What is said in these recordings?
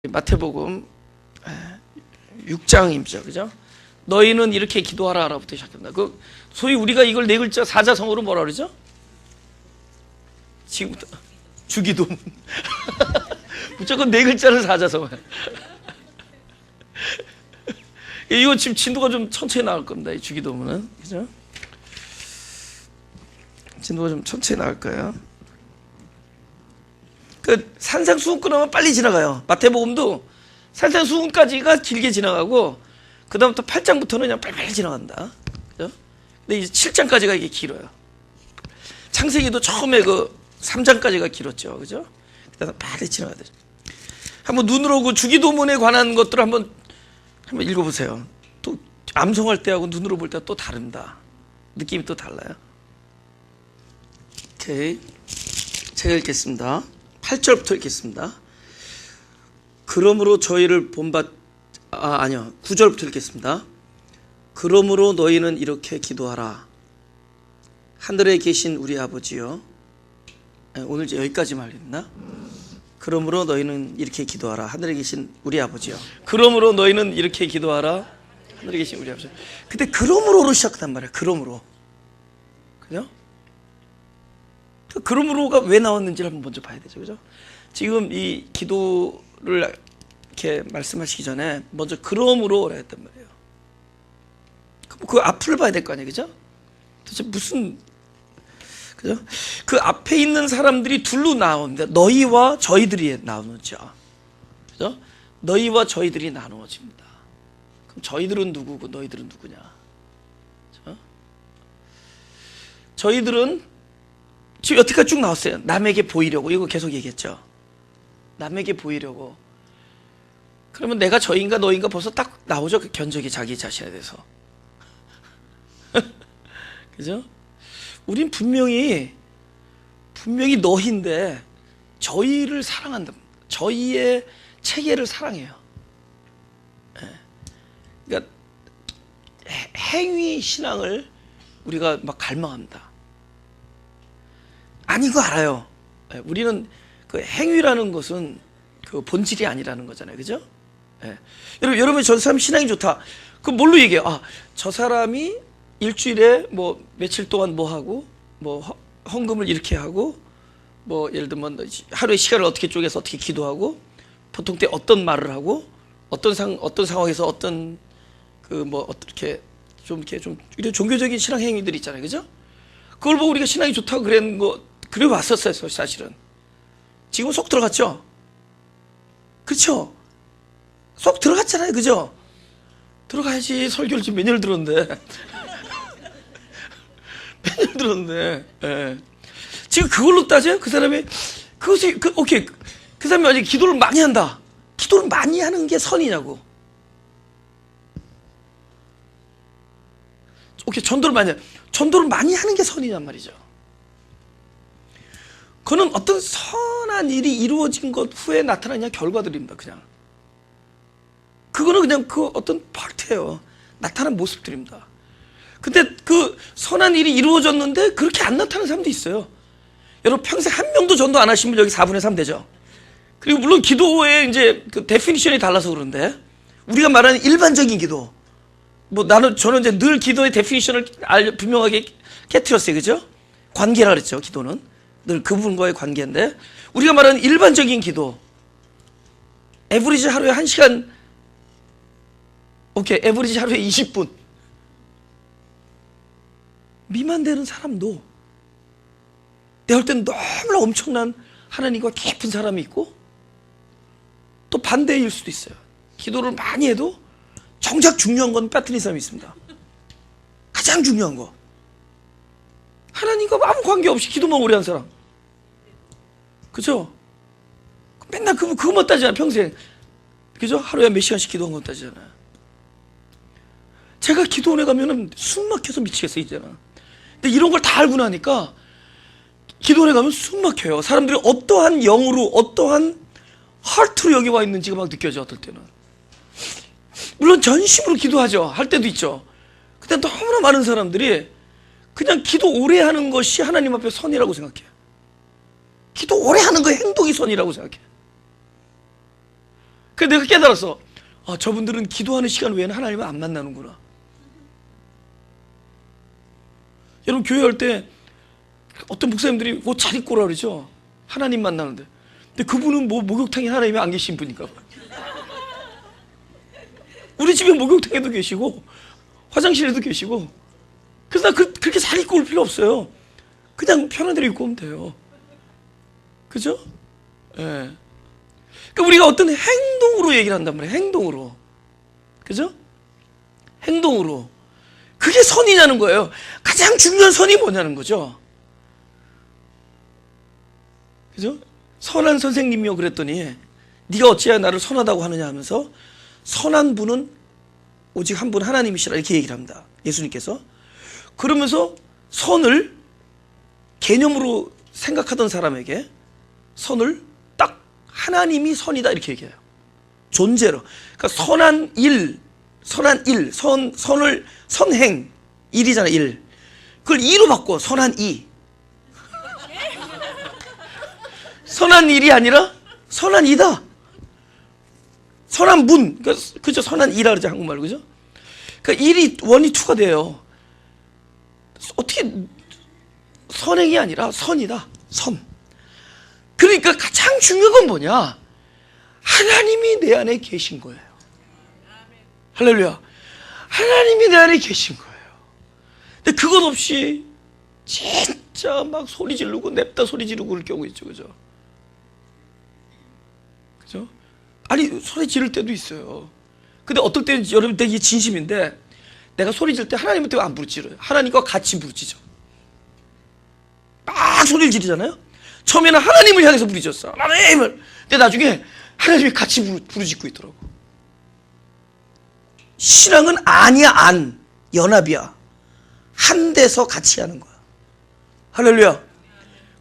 마태복음 6장입니다. 그죠? 너희는 이렇게 기도하라라부터 시작합니다. 그 소위 우리가 이걸 네 글자 사자성어로 뭐라 그러죠? 지금부터 주기도문. 무조건 네 글자를 사자성어. 이거 지금 진도가 좀 천천히 나올 겁니다. 이 주기도문은. 그죠? 진도가 좀 천천히 나올 거예요. 그 산상수훈 빨리 지나가요. 마태복음도 산상수훈까지가 길게 지나가고 그 다음부터 8장부터는 그냥 빨리빨리 지나간다. 그죠? 근데 이제 7장까지가 이게 길어요. 창세기도 처음에 그 3장까지가 길었죠. 그죠? 그래서 빨리 지나가야 되죠. 한번 눈으로 그 주기도문에 관한 것들을 한번 읽어보세요. 또 암송할 때하고 눈으로 볼 때가 또 다릅니다. 느낌이 또 달라요. 오케이. 제가 읽겠습니다. 8절부터 읽겠습니다. 그러므로 저희를 본받 아니요 9절부터 읽겠습니다. 그러므로 너희는 이렇게 기도하라. 하늘에 계신 우리 아버지여. 오늘 이제 여기까지만 읽나? 그러므로 너희는 이렇게 기도하라. 하늘에 계신 우리 아버지여. 그러므로 너희는 이렇게 기도하라. 하늘에 계신 우리 아버지여. 근데 그러므로로 시작한단 말이야. 그러므로. 그죠? 그러므로가 왜 나왔는지를 한번 먼저 봐야 되죠. 그죠? 지금 이 기도를 이렇게 말씀하시기 전에 먼저 그러므로라 했단 말이에요. 그 앞을 봐야 될 거 아니에요. 그죠? 도대체 무슨, 그죠? 그 앞에 있는 사람들이 둘로 나옵니다. 너희와 저희들이 나누죠. 그죠? 너희와 저희들이 나누어집니다. 그럼 저희들은 누구고 너희들은 누구냐? 그죠? 저희들은 지금 여태까지 쭉 나왔어요. 남에게 보이려고. 이거 계속 얘기했죠. 남에게 보이려고. 그러면 내가 저인가 너인가 벌써 딱 나오죠. 그 견적이 자기 자신에 대해서. 그죠? 우린 분명히 너희인데 저희를 사랑한다. 저희의 체계를 사랑해요. 그러니까 행위 신앙을 우리가 막 갈망합니다. 아닌 거 알아요. 우리는 그 행위라는 것은 그 본질이 아니라는 거잖아요. 그죠? 여러분 저 사람 신앙이 좋다. 그 뭘로 얘기해요? 아, 저 사람이 일주일에 뭐 며칠 동안 뭐 하고 뭐 헌금을 이렇게 하고 뭐 예를 들면 하루의 시간을 어떻게 쪼개서 어떻게 기도하고 보통 때 어떤 말을 하고 어떤 상황에서 어떤 그 뭐 어떻게 좀 이런 종교적인 신앙 행위들이 있잖아요. 그죠? 그걸 보고 우리가 신앙이 좋다고 그래 왔었어요. 사실은 지금 속 들어갔죠. 그렇죠? 속 들어갔잖아요. 그죠? 들어가야지. 설교를 지금 몇 년을 들었는데 몇 년을 들었는데 지금 그걸로 따져요? 그 사람이 그것이 오케이. 그 사람이 아직 기도를 많이 한다. 기도를 많이 하는 게 선이냐고. 오케이. 전도를 많이 하는 게 선이란 말이죠. 그거는 어떤 선한 일이 이루어진 것 후에 나타나는 결과들입니다. 그냥 그거는 그냥 그 어떤 파트예요. 나타난 모습들입니다. 근데 그 선한 일이 이루어졌는데 그렇게 안 나타나는 사람도 있어요. 여러분 평생 한 명도 전도 안 하시면 여기 4분의 3 되죠. 그리고 물론 기도의 이제 그 데피니션이 달라서 그런데 우리가 말하는 일반적인 기도, 뭐 저는 이제 늘 기도의 데피니션을 분명하게 깨트렸어요. 그죠? 관계라 그랬죠. 기도는 늘 그분과의 관계인데 우리가 말하는 일반적인 기도, 에버리지 하루에 1시간, 오케이, 에버리지 하루에 20분 미만 되는 사람도 내가 볼 때는 너무나 엄청난 하나님과 깊은 사람이 있고 또 반대일 수도 있어요. 기도를 많이 해도 정작 중요한 건 빠뜨린 사람이 있습니다. 가장 중요한 거 하나님과 아무 관계없이 기도만 오래 한 사람. 그죠? 맨날 그것만 따지잖아요. 평생. 그죠? 하루에 몇 시간씩 기도한 건 따지잖아요. 제가 기도원에 가면은 숨 막혀서 미치겠어요. 이제는. 근데 이런 걸 다 알고 나니까 기도원에 가면 숨 막혀요. 사람들이 어떠한 영으로 어떠한 하트로 여기 와 있는지가 막 느껴져. 어떨 때는 물론 전심으로 기도하죠. 할 때도 있죠. 근데 너무나 많은 사람들이 그냥 기도 오래 하는 것이 하나님 앞에 선이라고 생각해요. 기도 오래 하는 거 행동이 선이라고 생각해요. 그 내가 깨달았어. 아, 저분들은 기도하는 시간 외에는 하나님을 안 만나는구나. 여러분, 교회 할 때 어떤 목사님들이 옷 잘 입고 오라 그러죠. 하나님 만나는데. 근데 그분은 뭐 목욕탕에 하나님이 안 계신 분인가 봐. 우리 집에 목욕탕에도 계시고 화장실에도 계시고. 그래서 나 그렇게 잘 입고 올 필요 없어요. 그냥 편한 대로 입고 오면 돼요. 그죠? 예. 그러니까 우리가 어떤 행동으로 얘기를 한단 말이에요. 행동으로. 그죠? 행동으로. 그게 선이냐는 거예요. 가장 중요한 선이 뭐냐는 거죠. 그죠? 선한 선생님이요 그랬더니 네가 어찌하여 나를 선하다고 하느냐 하면서 선한 분은 오직 한 분 하나님이시라 이렇게 얘기를 합니다. 예수님께서. 그러면서 선을 개념으로 생각하던 사람에게 선을 딱 하나님이 선이다 이렇게 얘기해요. 존재로. 그러니까 선을 선행 일이잖아. 일. 그걸 이로 바꿔. 선한 이. 선한 일이 아니라 선한 이다. 선한 문. 그죠? 선한 이라 그러죠. 한국말로. 그죠? 그러니까 일이 원이 투가 돼요. 어떻게 선행이 아니라 선이다. 선. 그러니까 가장 중요한 건 뭐냐? 하나님이 내 안에 계신 거예요. 할렐루야. 하나님이 내 안에 계신 거예요. 근데 그것 없이 진짜 막 소리 지르고 냅다 소리 지르고 그럴 경우 있죠. 그죠? 그죠? 아니 소리 지를 때도 있어요. 근데 어떨 때는 여러분 되게 진심인데 내가 소리 지를 때 하나님한테 안 부르짖어요. 하나님과 같이 부르짖어. 막 소리를 지르잖아요. 처음에는 하나님을 향해서 부르짖었어. 하나님을. 근데 나중에 하나님이 같이 부르짖고 있더라고. 신앙은 안이야, 안. 연합이야. 한 데서 같이 하는 거야. 할렐루야.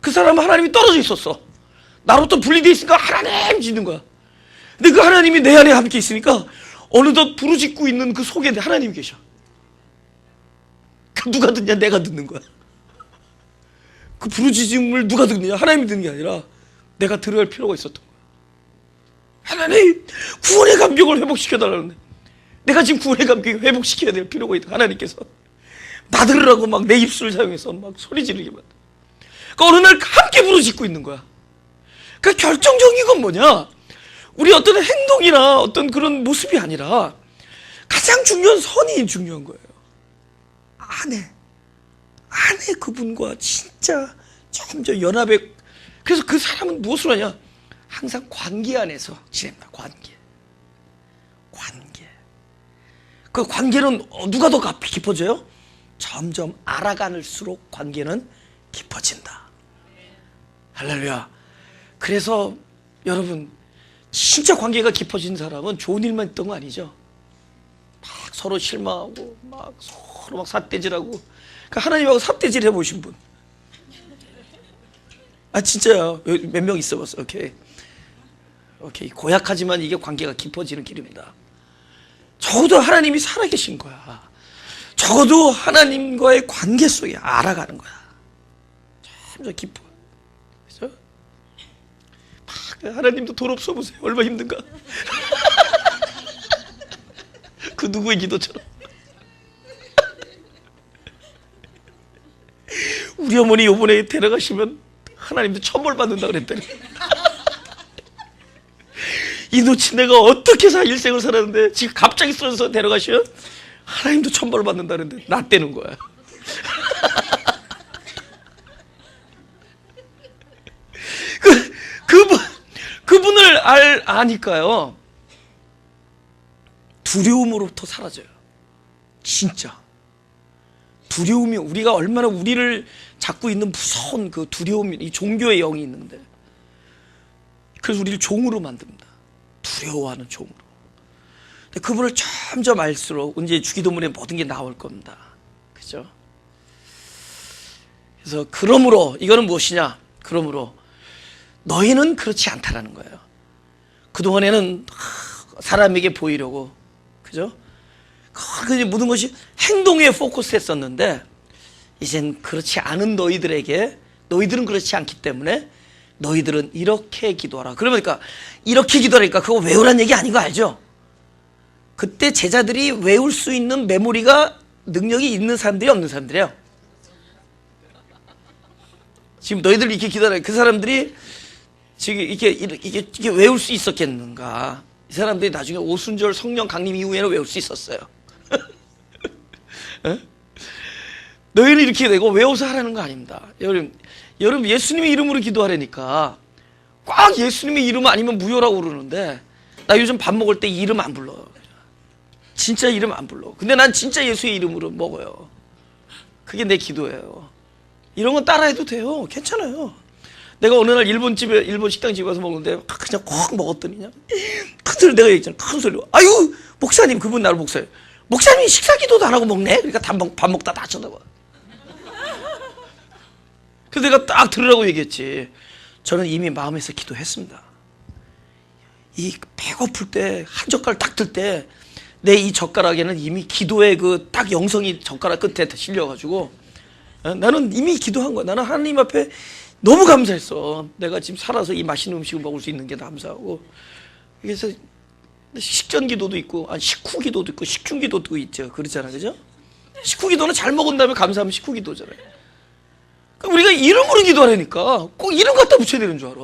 그 사람은 하나님이 떨어져 있었어. 나로부터 분리되어 있으니까 하나님 짓는 거야. 근데 그 하나님이 내 안에 함께 있으니까 어느덧 부르짖고 있는 그 속에 하나님이 계셔. 누가 듣냐? 내가 듣는 거야. 그 부르짖음을 누가 듣느냐? 하나님이 듣는 게 아니라 내가 들어야 할 필요가 있었던 거야. 하나님, 구원의 감격을 회복시켜달라는데 내가 지금 구원의 감격을 회복시켜야 될 필요가 있다. 하나님께서 나 들으라고 막 내 입술을 사용해서 막 소리 지르게 만들어. 그러니까 어느 날 함께 부르짖고 있는 거야. 그러니까 결정적인 건 뭐냐? 우리 어떤 행동이나 어떤 그런 모습이 아니라 가장 중요한 선이 중요한 거예요. 안에 그분과 진짜 점점 연합에. 그래서 그 사람은 무엇을 하냐? 항상 관계 안에서 지냅니다. 관계. 그 관계는 누가 더 깊어져요? 점점 알아갈수록 관계는 깊어진다. 할렐루야. 그래서 여러분 진짜 관계가 깊어진 사람은 좋은 일만 있던 거 아니죠. 막 서로 실망하고 막 서로 막 삿대질하고. 그러니까 하나님하고 삿대질 해보신 분. 아 진짜요. 몇 명 있어봤어. 오케이. 고약하지만 이게 관계가 깊어지는 길입니다. 적어도 하나님이 살아계신 거야. 적어도 하나님과의 관계 속에 알아가는 거야. 점점 깊어. 그죠? 하나님도 돈 없어 보세요. 얼마나 힘든가. 그 누구의 기도처럼. 우리 어머니 요번에 데려가시면 하나님도 천벌 받는다 그랬더니 이 놓친 내가 어떻게 일생을 살았는데 지금 갑자기 쓰러져서 데려가시면 하나님도 천벌 받는다 그랬는데 나 떼는 거야. 그분을 아니까요 두려움으로부터 사라져요. 진짜 두려움이 우리가 얼마나 우리를 잡고 있는 무서운 그 두려움이 이 종교의 영이 있는데 그래서 우리를 종으로 만듭니다. 두려워하는 종으로. 근데 그분을 점점 알수록 이제 주기도문에 모든 게 나올 겁니다. 그죠? 그래서 그러므로 이거는 무엇이냐? 그러므로 너희는 그렇지 않다라는 거예요. 그동안에는 사람에게 보이려고 그죠? 그 모든 것이 행동에 포커스했었는데 이젠 그렇지 않은 너희들은 그렇지 않기 때문에 너희들은 이렇게 기도하라. 그러니까 이렇게 기도하니까 그거 외우란 얘기 아닌 거 알죠? 그때 제자들이 외울 수 있는 메모리가 능력이 있는 사람들이 없는 사람들이에요. 지금 너희들 이렇게 기도하라. 그 사람들이 지금 이게 외울 수 있었겠는가? 이 사람들이 나중에 오순절 성령 강림 이후에는 외울 수 있었어요. 너희는 이렇게 되고 외워서 하라는 거 아닙니다. 여러분 예수님의 이름으로 기도하라니까 꽉 예수님의 이름 아니면 무효라고 그러는데 나 요즘 밥 먹을 때 이름 안 불러요. 진짜 이름 안 불러. 근데 난 진짜 예수의 이름으로 먹어요. 그게 내 기도예요. 이런 건 따라해도 돼요. 괜찮아요. 내가 어느 날 일본 식당집에 가서 먹는데 그냥 콕 먹었더니 그냥 큰 소리 내가 얘기했잖아. 큰 소리로 아유 목사님, 그분 나를 목사님이 식사 기도도 안 하고 먹네. 그러니까 밥 먹다 다 쳐다봐. 그래서 내가 딱 들으라고 얘기했지. 저는 이미 마음에서 기도했습니다. 이 배고플 때 한 젓갈 딱 들 때 내 이 젓가락에는 이미 기도의 그 딱 영성이 젓가락 끝에 실려가지고 나는 이미 기도한 거야. 나는 하나님 앞에 너무 감사했어. 내가 지금 살아서 이 맛있는 음식을 먹을 수 있는 게 감사하고. 그래서 식전 기도도 있고, 식후 기도도 있고, 식중 기도도 있죠. 그렇잖아, 그죠? 식후 기도는 잘 먹은 다음에 감사하면 식후 기도잖아요. 그러니까 우리가 이름으로 기도하라니까 꼭 이름 갖다 붙여야 되는 줄 알아.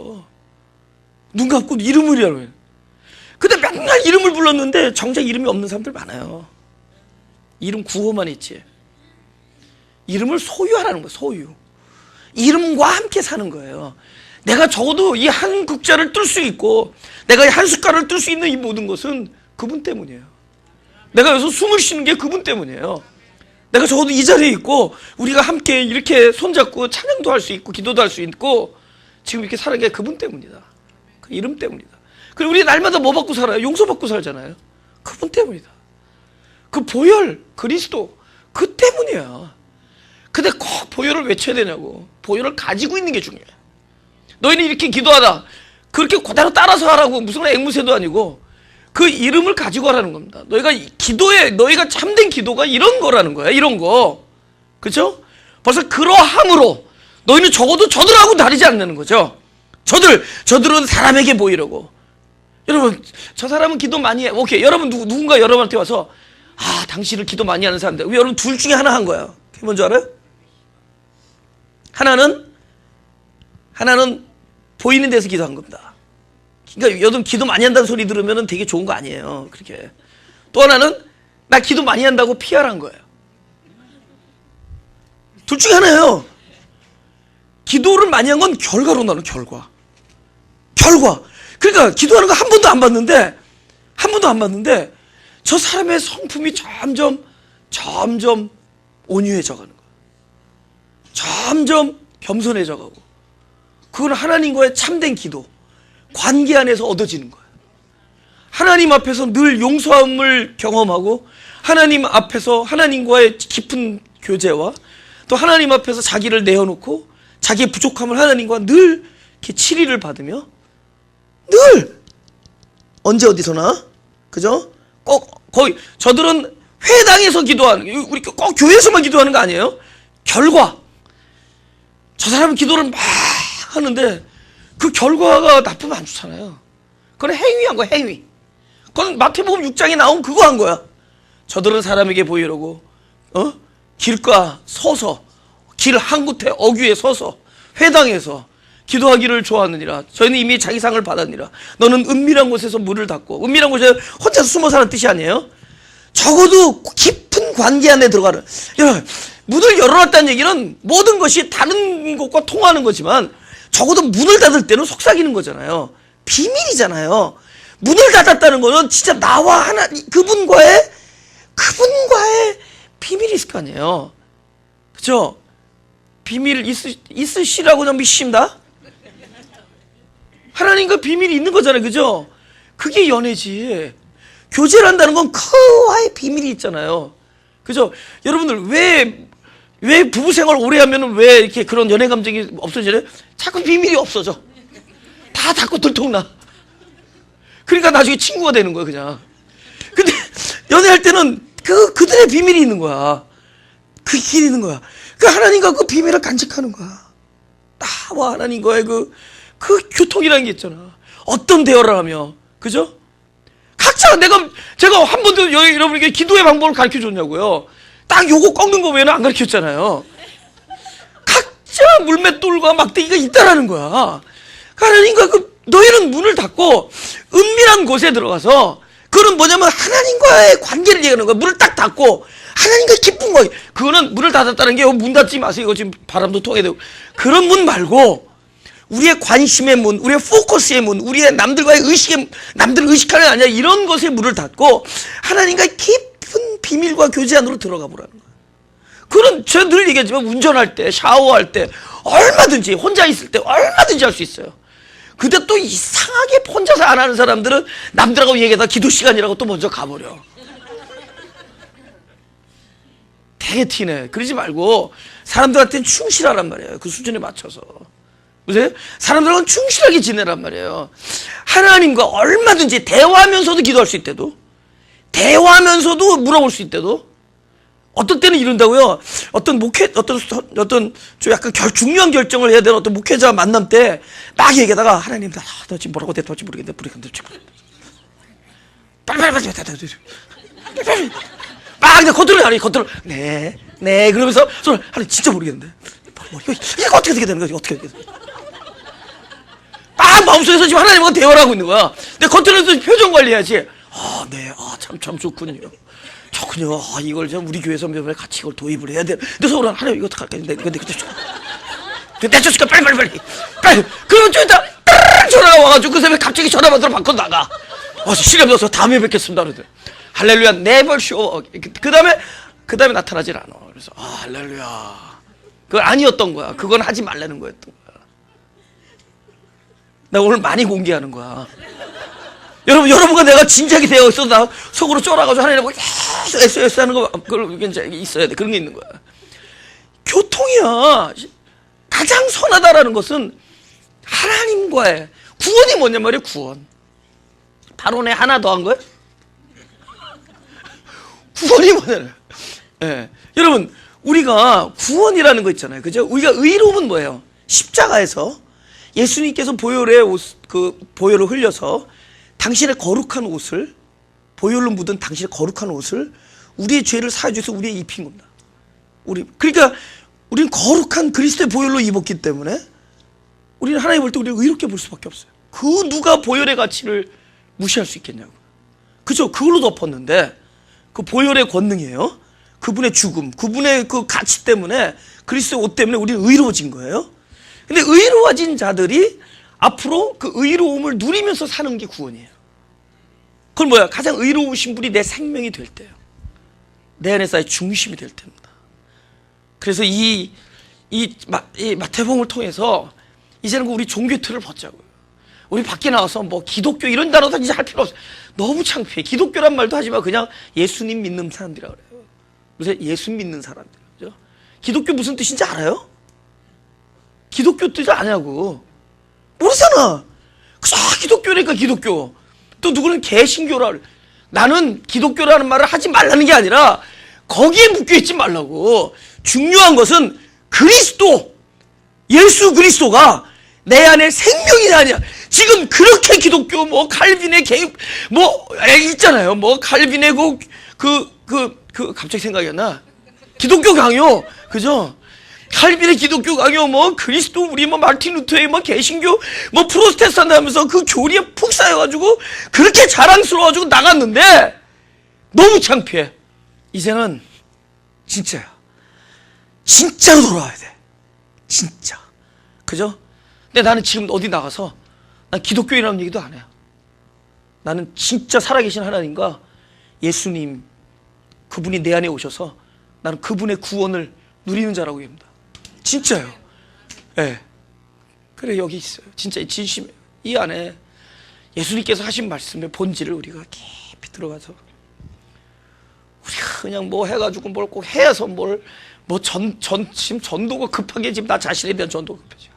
눈 감고 이름을 하라. 근데 맨날 이름을 불렀는데 정작 이름이 없는 사람들 많아요. 이름 구호만 있지. 이름을 소유하라는 거야, 소유. 이름과 함께 사는 거예요. 내가 적어도 이 한 국자를 뜰 수 있고 내가 이 한 숟가락을 뜰 수 있는 이 모든 것은 그분 때문이에요. 내가 여기서 숨을 쉬는 게 그분 때문이에요. 내가 적어도 이 자리에 있고 우리가 함께 이렇게 손잡고 찬양도 할 수 있고 기도도 할 수 있고 지금 이렇게 사는 게 그분 때문이다. 그 이름 때문이다. 그리고 우리 날마다 뭐 받고 살아요? 용서받고 살잖아요. 그분 때문이다. 그 보혈, 그리스도, 그 때문이야. 근데 꼭 보혈을 외쳐야 되냐고. 보혈을 가지고 있는 게 중요해. 너희는 이렇게 기도하다. 그렇게 그대로 따라서 하라고 무슨 앵무새도 아니고 그 이름을 가지고 하라는 겁니다. 너희가 참된 기도가 이런 거라는 거야. 이런 거. 그렇죠? 벌써 그러함으로 너희는 적어도 저들하고 다르지 않는 거죠. 저들은 사람에게 보이려고. 여러분, 저 사람은 기도 많이 해. 오케이. 여러분 누군가 여러분한테 와서 당신은 기도 많이 하는 사람인데 여러분 둘 중에 하나 한 거야. 그게 뭔지 알아요? 하나는 보이는 데서 기도한 겁니다. 그러니까 여러분 기도 많이 한다는 소리 들으면 되게 좋은 거 아니에요. 그렇게. 또 하나는 나 기도 많이 한다고 PR한 거예요. 둘 중에 하나예요. 기도를 많이 한 건 결과로 나는 결과. 그러니까 기도하는 거 한 번도 안 봤는데 저 사람의 성품이 점점 온유해져 가는 거예요. 점점 겸손해져 가고. 그건 하나님과의 참된 기도, 관계 안에서 얻어지는 거예요. 하나님 앞에서 늘 용서함을 경험하고 하나님 앞에서 하나님과의 깊은 교제와 또 하나님 앞에서 자기를 내어놓고 자기의 부족함을 하나님과 늘 이렇게 치리를 받으며 늘 언제 어디서나 그죠? 꼭 거의 저들은 회당에서 기도하는 우리 꼭 교회에서만 기도하는 거 아니에요? 결과 저 사람은 기도를 막 하는데 그 결과가 나쁘면 안 좋잖아요. 그건 행위한 거야, 행위. 그건 마태복음 6장에 나온 그거 한 거야. 저들은 사람에게 보이려고 길가 서서 길 한 곳에 어귀에 서서 회당에서 기도하기를 좋아하느니라. 저희는 이미 자기 상을 받았느니라. 너는 은밀한 곳에서 문을 닫고 은밀한 곳에 혼자서 숨어 사는 뜻이 아니에요. 적어도 깊은 관계 안에 들어가는. 여러분, 문을 열어놨다는 얘기는 모든 것이 다른 것과 통하는 거지만 적어도 문을 닫을 때는 속삭이는 거잖아요. 비밀이잖아요. 문을 닫았다는 거는 진짜 나와 그분과의 비밀이 있을 거 아니에요. 그죠? 비밀 있으시라고 좀 믿습니다. 하나님과 비밀이 있는 거잖아요. 그죠? 그게 연애지. 교제를 한다는 건 그와의 비밀이 있잖아요. 그죠? 여러분들 왜 부부 생활 오래 하면은 왜 이렇게 그런 연애 감정이 없어지래? 자꾸 비밀이 없어져. 다 자꾸 들통나. 그러니까 나중에 친구가 되는 거야, 그냥. 근데 연애할 때는 그들의 비밀이 있는 거야. 그 길이 있는 거야. 그 하나님과 그 비밀을 간직하는 거야. 나와 하나님과의 그 그 교통이라는 게 있잖아. 어떤 대화를 하며, 그죠? 각자 제가 한 번도 여러분에게 기도의 방법을 가르쳐 줬냐고요. 딱 요거 꺾는 거 외에는 안 가르쳤잖아요. 각자 물맷돌과 막대기가 있다라는 거야. 하나님과 너희는 문을 닫고 은밀한 곳에 들어가서, 그거는 뭐냐면 하나님과의 관계를 얘기하는 거야. 문을 딱 닫고 하나님과 기쁜 거야. 그거는 문을 닫았다는 게 문 닫지 마세요. 이거 지금 바람도 통해야 되고. 그런 문 말고 우리의 관심의 문, 우리의 포커스의 문, 우리의 남들과의 남들을 의식하는 게 아니라 이런 것에 문을 닫고 하나님과의 깊은 비밀과 교제 안으로 들어가 보라는 거야. 그건 제가 늘 얘기하지만 운전할 때, 샤워할 때, 얼마든지 혼자 있을 때 얼마든지 할 수 있어요. 근데 또 이상하게 혼자서 안 하는 사람들은 남들하고 얘기하다 기도 시간이라고 또 먼저 가버려. 되게 티네. 그러지 말고 사람들한테는 충실하란 말이에요. 그 수준에 맞춰서. 보세요. 사람들은 충실하게 지내란 말이에요. 하나님과 얼마든지 대화하면서도 기도할 수 있대도, 대화하면서도 물어볼 수 있대도, 어떤 때는 이런다고요. 어떤 좀 약간 중요한 결정을 해야 되는 어떤 목회자 만남 때 막 얘기하다가 하나님, 너 지금 뭐라고 대답할지 모르겠는데, 빨리 막 그냥 겉으로 네 그러면서 하나님 진짜 모르겠는데, 이거 어떻게 되는 거지? 어떻게 되는 거지? 막 마음속에서 지금 하나님과 대화를 하고 있는 거야. 근데 겉으로는 표정 관리해야지. 참 좋군요. 이걸 좀 우리 교회 선배들 같이 이걸 도입을 해야 돼. 근데 서울은 하나님 이거 어떡할까? 근데 내쫓을까? 빨리. 그러면 좀 이따 전화가 와가지고 그 새벽에 갑자기 전화 받으러 밖으로 나가. 시간이 없어서 다음에 뵙겠습니다. 그러더니 할렐루야, never show. 그 다음에 나타나질 않아. 그래서 할렐루야. 그건 아니었던 거야. 그건 하지 말라는 거였던 거야. 나 오늘 많이 공개하는 거야. 여러분과 내가 진작에 되어 있어도 나 속으로 쫄아가지고 하나님하고 계속 SOS 하는 거, 그걸 있어야 돼. 그런 게 있는 거야. 교통이야. 가장 선하다라는 것은 하나님과의 구원이 뭐냐 말이야, 구원. 바로 내 하나 더 한 거야? 구원이 뭐냐. 예. 여러분, 우리가 구원이라는 거 있잖아요. 그죠? 우리가 의로움은 뭐예요? 십자가에서 예수님께서 보혈을 흘려서 당신의 거룩한 옷을, 보혈로 묻은 당신의 거룩한 옷을 우리의 죄를 사해 주셔서 우리에 입힌 겁니다. 그러니까 우리는 거룩한 그리스도의 보혈로 입었기 때문에 우리는 하나님 볼 때 우리를 의롭게 볼 수밖에 없어요. 그 누가 보혈의 가치를 무시할 수 있겠냐고. 그죠? 그걸로 덮었는데 그 보혈의 권능이에요. 그분의 죽음, 그분의 그 가치 때문에, 그리스도의 옷 때문에 우리는 의로워진 거예요. 근데 의로워진 자들이 앞으로 그 의로움을 누리면서 사는 게 구원이에요. 그건 뭐야? 가장 의로우신 분이 내 생명이 될 때예요. 내 안에서의 중심이 될 때입니다. 그래서 이 마태복음을 통해서 이제는 우리 종교 틀을 벗자고요. 우리 밖에 나가서 뭐 기독교 이런 단어도 이제 할 필요 없어요. 너무 창피해. 기독교란 말도 하지 마. 그냥 예수님 믿는 사람들이라 그래요. 요새 예수 믿는 사람들. 그죠? 기독교 무슨 뜻인지 알아요? 기독교 뜻을 아냐고. 모르잖아. 기독교니까 기독교. 또 누구는 개신교라. 나는 기독교라는 말을 하지 말라는 게 아니라 거기에 묶여있지 말라고. 중요한 것은 그리스도, 예수 그리스도가 내 안에 생명이 아니야. 지금 그렇게 기독교 칼빈의 개입 있잖아요. 칼빈의 갑자기 생각이 안 나. 기독교 강요, 그죠? 칼빈의 기독교 강요, 그리스도, 우리 마르틴 루터의 개신교, 프로테스탄트 하면서 그 교리에 푹 쌓여가지고 그렇게 자랑스러워가지고 나갔는데 너무 창피해. 이제는 진짜야. 진짜로 돌아와야 돼. 진짜. 그죠? 근데 나는 지금 어디 나가서 난 기독교인이라는 얘기도 안 해요. 나는 진짜 살아계신 하나님과 예수님, 그분이 내 안에 오셔서 나는 그분의 구원을 누리는 자라고 합니다. 진짜요. 네. 그래, 여기 있어요. 진짜 진심이에요. 이 안에 예수님께서 하신 말씀의 본질을 우리가 깊이 들어가서 우리가 그냥 해가지고 뭘 꼭 해서 지금 전도가 급하게 지금 나 자신에 대한 전도가 급해져.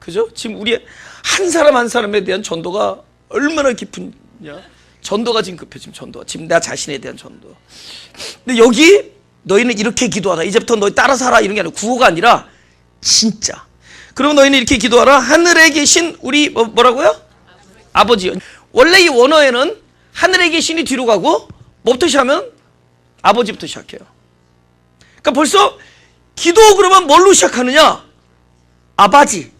그죠? 지금 우리 한 사람 한 사람에 대한 전도가 얼마나 깊으냐. 전도가 지금 급해. 지금 나 자신에 대한 전도. 근데 여기 너희는 이렇게 기도하라. 이제부터 너희 따라 살아. 이런 게 아니라 구호가 아니라 진짜. 그럼 너희는 이렇게 기도하라. 하늘에 계신 우리 뭐라고요? 아버지. 원래 이 원어에는 하늘에 계신이 뒤로 가고 뭐부터 시작하면 아버지부터 시작해요. 그러니까 벌써 기도 그러면 뭘로 시작하느냐? 아바지.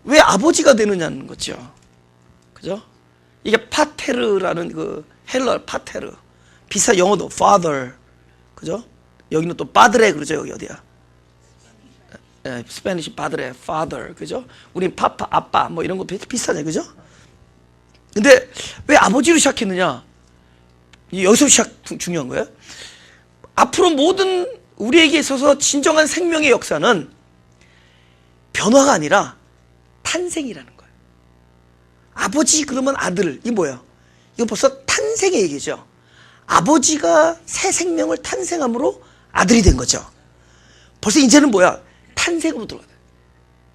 왜 아버지가 되느냐는 거죠. 그죠? 이게 파테르라는 그 헬러 파테르. 비슷한 영어도 father. 그죠? 여기는 또 padre 그러죠. 여기 어디야? 스페니시 padre, father. 그죠? 우린 파파, 아빠 뭐 이런 거 비슷하네. 그죠? 근데 왜 아버지로 시작했느냐? 여기서 시작 중요한 거예요. 앞으로 모든 우리에게 있어서 진정한 생명의 역사는 변화가 아니라 탄생이라는 거예요. 아버지 그러면 아들, 이 뭐야? 이거 벌써 탄생의 얘기죠. 아버지가 새 생명을 탄생함으로 아들이 된 거죠. 벌써 이제는 뭐야? 탄생으로 들어가야 돼.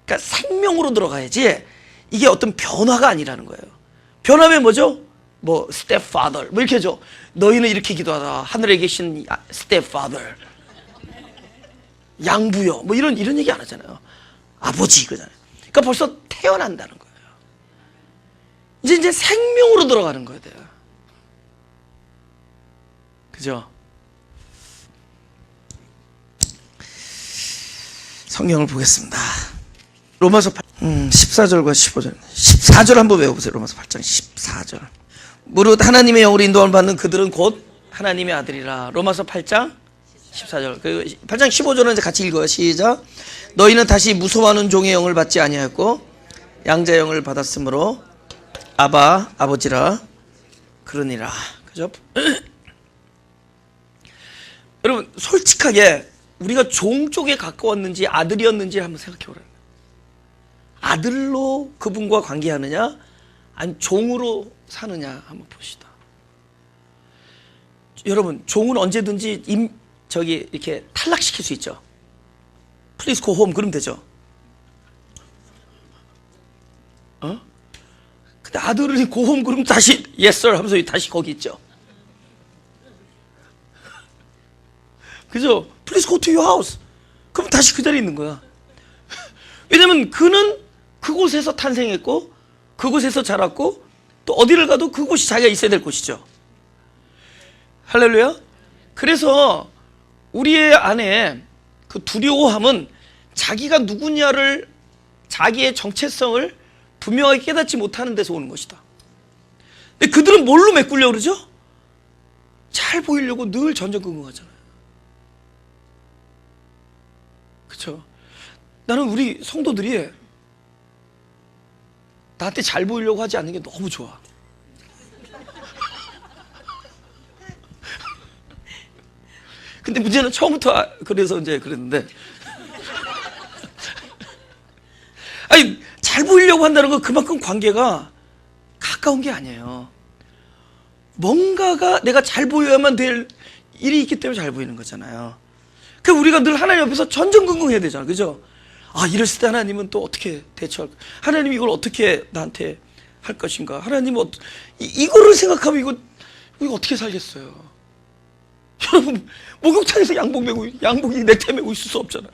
그러니까 생명으로 들어가야지 이게 어떤 변화가 아니라는 거예요. 변화면 뭐죠? 뭐 stepfather 뭐 이렇게 하죠. 너희는 이렇게 기도하라. 하늘에 계신 stepfather, 양부여 뭐 이런 얘기 안 하잖아요. 아버지 그잖아요. 그러니까 벌써 태어난다는 거예요. 이제 생명으로 들어가는 거예요. 그죠? 성경을 보겠습니다. 로마서 14절과 15절. 14절 한번 외워보세요. 로마서 8장 14절. 무릇 하나님의 영으로 인도함을 받는 그들은 곧 하나님의 아들이라. 로마서 8장 14절. 그 8장 15절은 이제 같이 읽어요. 시작. 너희는 다시 무서워하는 종의 영을 받지 아니하였고 양자의 영을 받았으므로 아바 아버지라 그러니라. 그죠? 여러분 솔직하게 우리가 종 쪽에 가까웠는지 아들이었는지 한번 생각해 보라는 거예요. 아들로 그분과 관계하느냐 아니면 종으로 사느냐 한번 봅시다. 여러분 종은 언제든지 이렇게 탈락시킬 수 있죠. Please go home 그러면 되죠. 근데 아들이 go home 그러면 다시 yes sir 하면서 다시 거기 있죠. 그죠? Please go to your house. 그럼 다시 그 자리에 있는 거야. 왜냐면 그는 그곳에서 탄생했고 그곳에서 자랐고 또 어디를 가도 그곳이 자기가 있어야 될 곳이죠. 할렐루야. 그래서 우리의 안에 그 두려워함은 자기가 누구냐를 자기의 정체성을 분명하게 깨닫지 못하는 데서 오는 것이다. 근데 그들은 뭘로 메꾸려고 그러죠? 잘 보이려고 늘 전전긍긍하잖아요. 그렇죠? 나는 우리 성도들이 나한테 잘 보이려고 하지 않는 게 너무 좋아. 근데 문제는 처음부터 그래서 이제 그랬는데 아니 잘 보이려고 한다는 건 그만큼 관계가 가까운 게 아니에요. 뭔가가 내가 잘 보여야만 될 일이 있기 때문에 잘 보이는 거잖아요. 그 우리가 늘 하나님 앞에서 전전긍긍해야 되잖아. 그죠? 아, 이랬을 때 하나님은 또 어떻게 대처할까? 하나님 이걸 어떻게 나한테 할 것인가? 하나님은 이거를 생각하면 이거 어떻게 살겠어요? 여러분, 목욕탕에서 양복이 넥타이 메고 있을 수 없잖아요.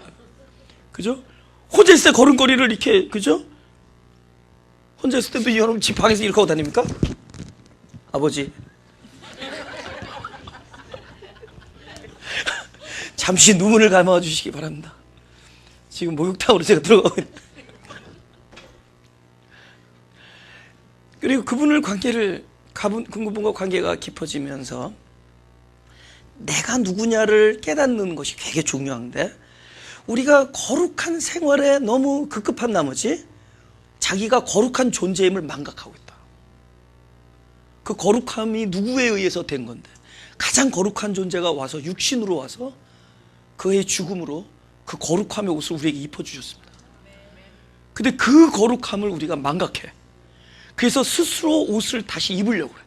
그죠? 혼자 있을 때 걸음걸이를 이렇게, 그죠? 혼자 있을 때도 여러분 집 방에서 이렇게 하고 다닙니까? 아버지. 잠시 눈물을 감아 주시기 바랍니다. 지금 목욕탕으로 제가 들어가고 있는데. 그리고 그분과 관계가 깊어지면서 내가 누구냐를 깨닫는 것이 되게 중요한데 우리가 거룩한 생활에 너무 급급한 나머지 자기가 거룩한 존재임을 망각하고 있다. 그 거룩함이 누구에 의해서 된 건데 가장 거룩한 존재가 와서 육신으로 와서 그의 죽음으로 그 거룩함의 옷을 우리에게 입혀주셨습니다. 근데 그 거룩함을 우리가 망각해. 그래서 스스로 옷을 다시 입으려고 그래.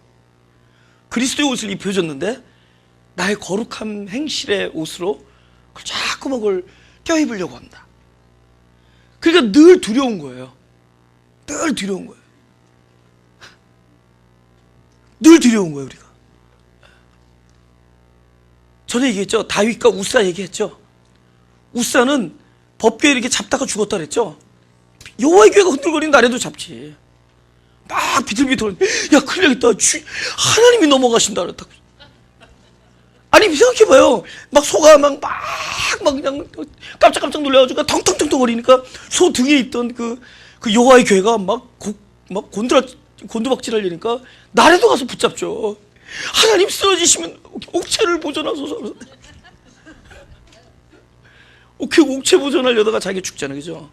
그리스도의 옷을 입혀줬는데 나의 거룩함 행실의 옷으로 그걸 자꾸만 그걸 껴입으려고 한다. 그러니까 늘 두려운 거예요. 늘 두려운 거예요. 늘 두려운 거예요 우리가. 전에 얘기했죠. 다윗과 우사 얘기했죠. 우사는 법궤 이렇게 잡다가 죽었다 그랬죠? 여호와의 교회가 흔들거리는 날에도 잡지. 막 비틀비틀, 야, 큰일 나겠다. 하나님이 넘어가신다 그랬다. 아니, 생각해봐요. 막 소가 막 그냥 깜짝깜짝 놀라가지고 텅텅텅텅 거리니까 소 등에 있던 그 여호와의 교회가 막 곤두박질 하려니까 날에도 가서 붙잡죠. 하나님 쓰러지시면 옥체를 보존하소서. 그 옥체 보존하려다가 자기가 죽잖아요. 그죠?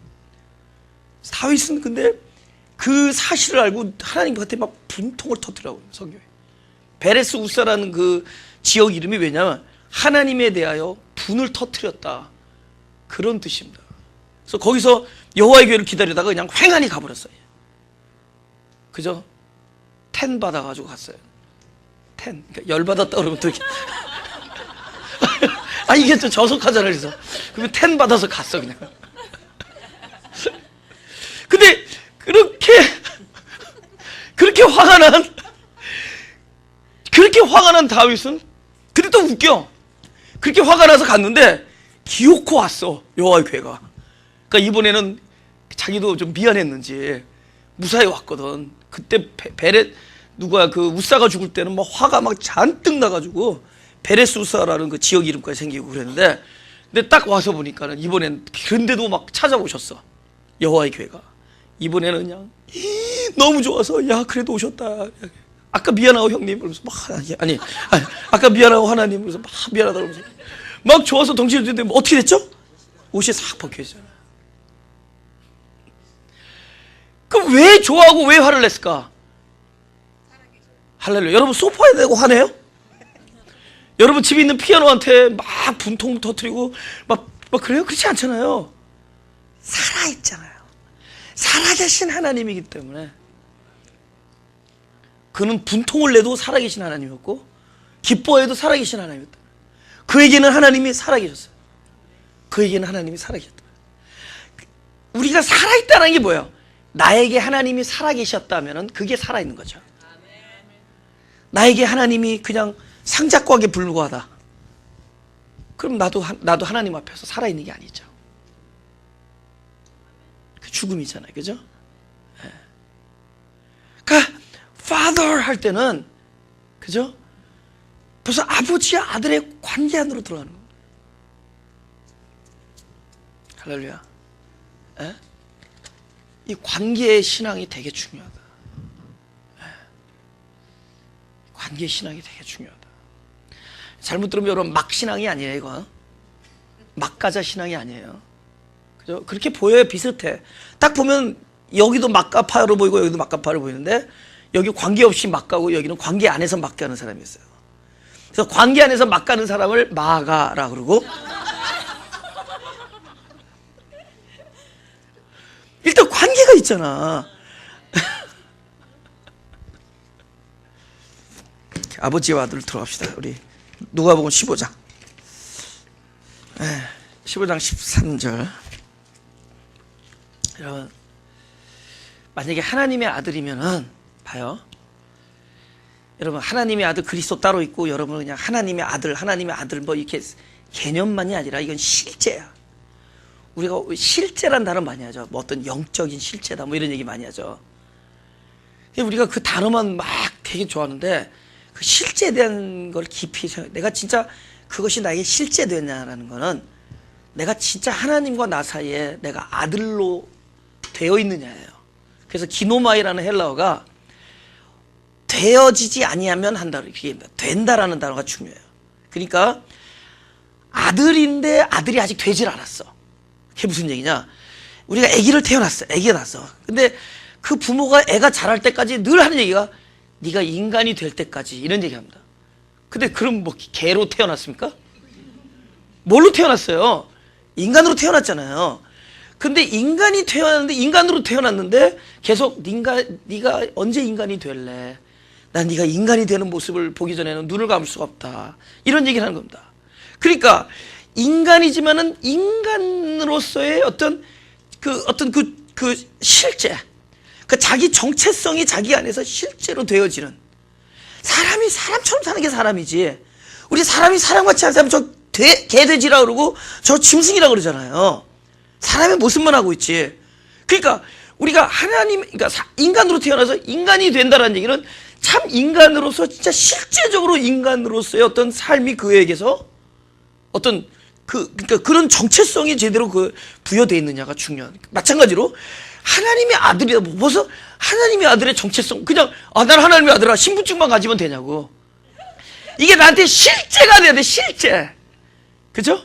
다윗은 근데 그 사실을 알고 하나님한테 막 분통을 터뜨리라고요. 성경에. 베레스 우사라는 그 지역 이름이 왜냐면 하나님에 대하여 분을 터뜨렸다. 그런 뜻입니다. 그래서 거기서 여호와의 교회를 기다리다가 그냥 횡하니 가버렸어요. 그죠? 텐 받아가지고 갔어요. 텐. 그러니까 열 받았다 그러면 또 이렇게. 아, 이게 좀 저속하잖아요. 그래서. 그러면 텐 받아서 갔어, 그냥. 근데, 그렇게 화가 난 다윗은, 근데 또 웃겨. 그렇게 화가 나서 갔는데, 기어코 왔어, 여호와의 교회가. 그러니까 이번에는 자기도 좀 미안했는지, 무사히 왔거든. 그때 누구야, 그 우사가 죽을 때는 막 화가 막 잔뜩 나가지고, 베레스 우사라는 그 지역 이름까지 생기고 그랬는데, 근데 딱 와서 보니까는 이번엔 그런데도 막 찾아오셨어. 여호와의 교회가. 이번에는 그냥 너무 좋아서, 야, 그래도 오셨다. 아까 미안하고 형님 그러면서 막 아니 아까 미안하고 하나님 그러면서 막 미안하다 그러면서 막 좋아서 덩치를 드는데 뭐 어떻게 됐죠? 옷이 싹 벗겨지잖아요. 그럼 왜 좋아하고 왜 화를 냈을까? 할렐루야. 여러분 소파에 대고 화내요? 여러분 집에 있는 피아노한테 막 분통 터뜨리고 막 그래요? 그렇지 않잖아요. 살아있잖아요. 살아계신 하나님이기 때문에 그는 분통을 내도 살아계신 하나님이었고 기뻐해도 살아계신 하나님이었다. 그에게는 하나님이 살아계셨어요. 그에게는 하나님이 살아계셨다. 우리가 살아있다는 게 뭐예요? 나에게 하나님이 살아계셨다면 그게 살아있는 거죠. 나에게 하나님이 그냥 상작과에 불구하다. 그럼 나도 하나님 앞에서 살아있는 게 아니죠. 그 죽음이잖아요. 그죠? 네. 그러니까 Father 할 때는 그죠? 벌써 아버지와 아들의 관계 안으로 들어가는 겁니다. 할렐루야. 네? 이 관계의 신앙이 되게 중요하다. 네. 관계의 신앙이 되게 중요하다. 잘못 들으면 여러분 막신앙이 아니에요. 이거 막가자 신앙이 아니에요. 그죠? 그렇게 보여요. 비슷해. 딱 보면 여기도 막가파로 보이고 여기도 막가파로 보이는데 여기 관계없이 막가고 여기는 관계 안에서 막가는 사람이 있어요. 그래서 관계 안에서 막가는 사람을 마가라 그러고 일단 관계가 있잖아. 아버지와 아들 들어갑시다. 우리 누가복음 15장 15장 13절. 여러분 만약에 하나님의 아들이면은 봐요. 여러분 하나님의 아들 그리스도 따로 있고 여러분은 그냥 하나님의 아들 뭐 이렇게 개념만이 아니라 이건 실제야. 우리가 실제란 단어 많이 하죠. 뭐 어떤 영적인 실제다 뭐 이런 얘기 많이 하죠. 우리가 그 단어만 막 되게 좋아하는데 그 실제에 대한 걸 깊이 생각. 내가 진짜 그것이 나에게 실제되냐라는 거는 내가 진짜 하나님과 나 사이에 내가 아들로 되어 있느냐예요. 그래서 기노마이라는 헬라어가 되어지지 아니하면 한다 이렇게 얘기합니다. 된다라는 단어가 중요해요. 그러니까 아들인데 아들이 아직 되질 않았어. 그게 무슨 얘기냐? 우리가 아기를 태어났어. 아기가 났어. 근데 그 부모가 애가 자랄 때까지 늘 하는 얘기가 네가 인간이 될 때까지 이런 얘기합니다. 근데 그럼 뭐 개로 태어났습니까? 뭘로 태어났어요? 인간으로 태어났잖아요. 근데 인간이 태어났는데 인간으로 태어났는데 계속 네가 언제 인간이 될래? 난 네가 인간이 되는 모습을 보기 전에는 눈을 감을 수가 없다. 이런 얘기를 하는 겁니다. 그러니까 인간이지만은 인간으로서의 어떤 실제, 그 자기 정체성이 자기 안에서 실제로 되어지는 사람이 사람처럼 사는 게 사람이지. 우리 사람이 사람같이 안 살면 저 개돼지라 그러고 저 짐승이라 그러잖아요. 사람의 모습만 하고 있지. 그러니까 우리가 하나님, 그러니까 인간으로 태어나서 인간이 된다는 얘기는 참 인간으로서 진짜 실제적으로 인간으로서의 어떤 삶이 그에게서 어떤 그러니까 그런 정체성이 제대로 부여되어 있느냐가 중요한. 마찬가지로 하나님의 아들이다. 벌써 하나님의 아들의 정체성, 그냥 나는 하나님의 아들아 신분증만 가지면 되냐고. 이게 나한테 실제가 돼야 돼. 실제. 그죠?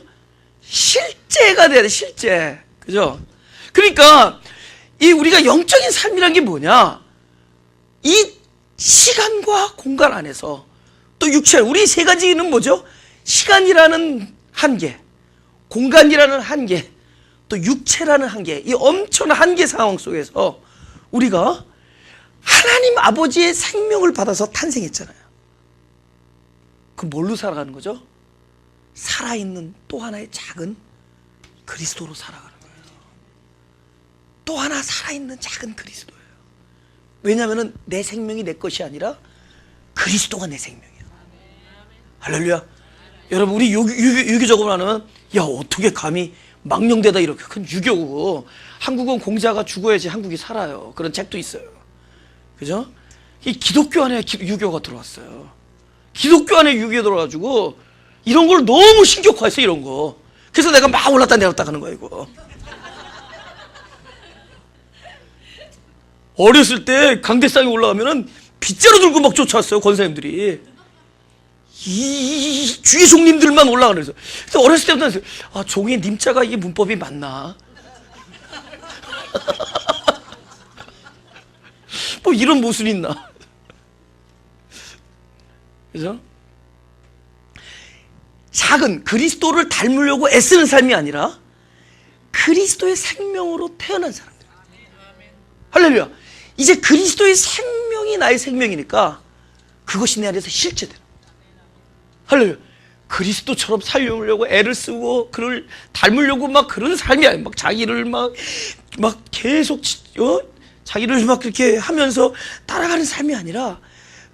실제가 돼야 돼. 실제. 그죠? 그러니까 이 우리가 영적인 삶이란 게 뭐냐? 이 시간과 공간 안에서 또 육체, 우리 세 가지는 뭐죠? 시간이라는 한계, 공간이라는 한계, 또 육체라는 한계, 이 엄청난 한계 상황 속에서 우리가 하나님 아버지의 생명을 받아서 탄생했잖아요. 그 뭘로 살아가는 거죠? 살아있는 또 하나의 작은 그리스도로 살아가는 거예요. 또 하나 살아있는 작은 그리스도예요. 왜냐하면 내 생명이 내 것이 아니라 그리스도가 내 생명이야. 할렐루야. 여러분, 우리 유교적으로 하면 어떻게 감히 망령되다 이렇게 큰 유교고, 한국은 공자가 죽어야지 한국이 살아요. 그런 책도 있어요. 그죠? 이 기독교 안에 유교가 들어왔어요. 기독교 안에 유교가 들어와가지고 이런 걸 너무 신격화했어, 이런 거. 그래서 내가 막 올랐다 내렸다 하는 거야, 이거. 어렸을 때 강대상에 올라가면은 빗자루 들고 막 쫓아왔어요, 권사님들이. 이 주의 종님들만 올라가는 거예요. 그래서 어렸을 때부터 종의 님자가 이게 문법이 맞나? 뭐 이런 모순이 있나? 그죠? 작은 그리스도를 닮으려고 애쓰는 삶이 아니라 그리스도의 생명으로 태어난 사람들. 할렐루야. 이제 그리스도의 생명이 나의 생명이니까 그것이 내 안에서 실제되는. 할렐루야. 그리스도처럼 살려고 애를 쓰고 그를 닮으려고 막 그런 삶이 아니야. 막 자기를 막 계속 자기를 막 그렇게 하면서 따라가는 삶이 아니라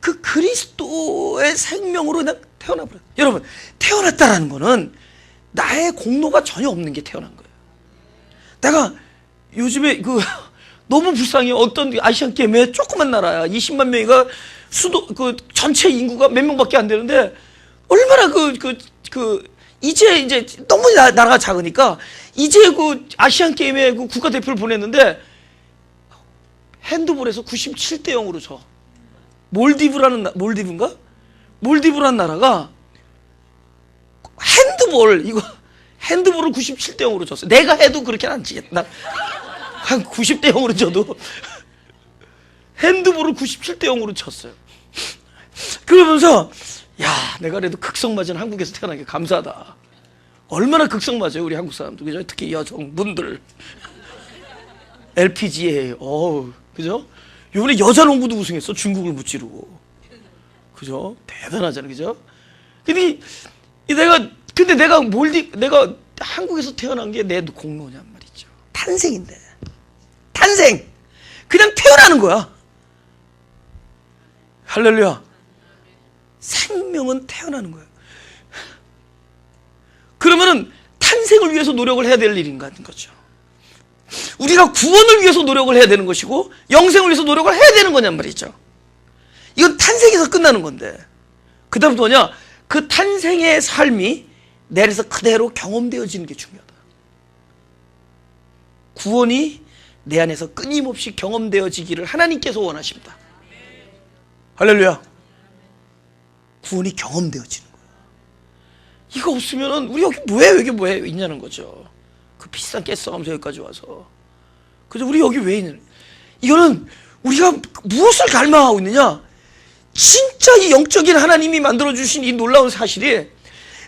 그 그리스도의 생명으로 난 태어나버려. 여러분, 태어났다라는 거는 나의 공로가 전혀 없는 게 태어난 거예요. 내가 요즘에 너무 불쌍해. 어떤 아시안 게임에 조그만 나라야. 20만 명이가 전체 인구가 몇 명밖에 안 되는데 얼마나 이제 너무 나라가 작으니까 이제 아시안 게임에 국가대표를 보냈는데 핸드볼에서 97대 0으로 져. 몰디브라는 나라가 핸드볼을 97대 0으로 졌어. 내가 해도 그렇게는 안 지겠다. 한 90대 0으로 져도 핸드볼을 97대 0으로 쳤어요. 그러면서 내가 그래도 극성맞은 한국에서 태어난 게 감사하다. 얼마나 극성맞아요, 우리 한국 사람들. 그죠? 특히 여성분들. LPGA, 그죠? 요번에 여자 농구도 우승했어, 중국을 무찌르고. 그죠? 대단하잖아, 그죠? 근데 내가 한국에서 태어난 게 내 공로냔 말이죠. 탄생인데. 탄생! 그냥 태어나는 거야. 할렐루야. 생명은 태어나는 거야. 그러면은 탄생을 위해서 노력을 해야 될 일인 거죠. 우리가 구원을 위해서 노력을 해야 되는 것이고 영생을 위해서 노력을 해야 되는 거냔 말이죠. 이건 탄생에서 끝나는 건데 그 다음부터 뭐냐? 그 탄생의 삶이 내 안에서 그대로 경험되어지는 게 중요하다. 구원이 내 안에서 끊임없이 경험되어지기를 하나님께서 원하십니다. 할렐루야. 구원이 경험되어지는 거야. 이거 없으면은 우리 여기 뭐해 있냐는 거죠. 그 비싼 가스하면서 여기까지 와서. 그래서 우리 여기 왜 있냐? 이거는 우리가 무엇을 갈망하고 있느냐? 진짜 이 영적인 하나님이 만들어주신 이 놀라운 사실이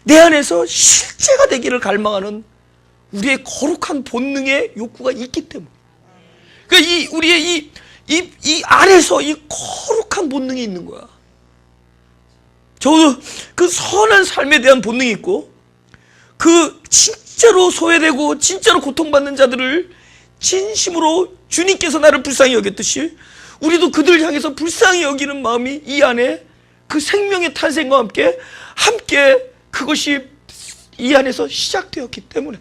내 안에서 실제가 되기를 갈망하는 우리의 거룩한 본능의 욕구가 있기 때문에. 그러니까 우리의 이 안에서 이 거룩한 본능이 있는 거야. 적어도 그 선한 삶에 대한 본능이 있고, 그 진짜로 소외되고 진짜로 고통받는 자들을 진심으로 주님께서 나를 불쌍히 여겼듯이 우리도 그들을 향해서 불쌍히 여기는 마음이 이 안에 그 생명의 탄생과 함께 그것이 이 안에서 시작되었기 때문에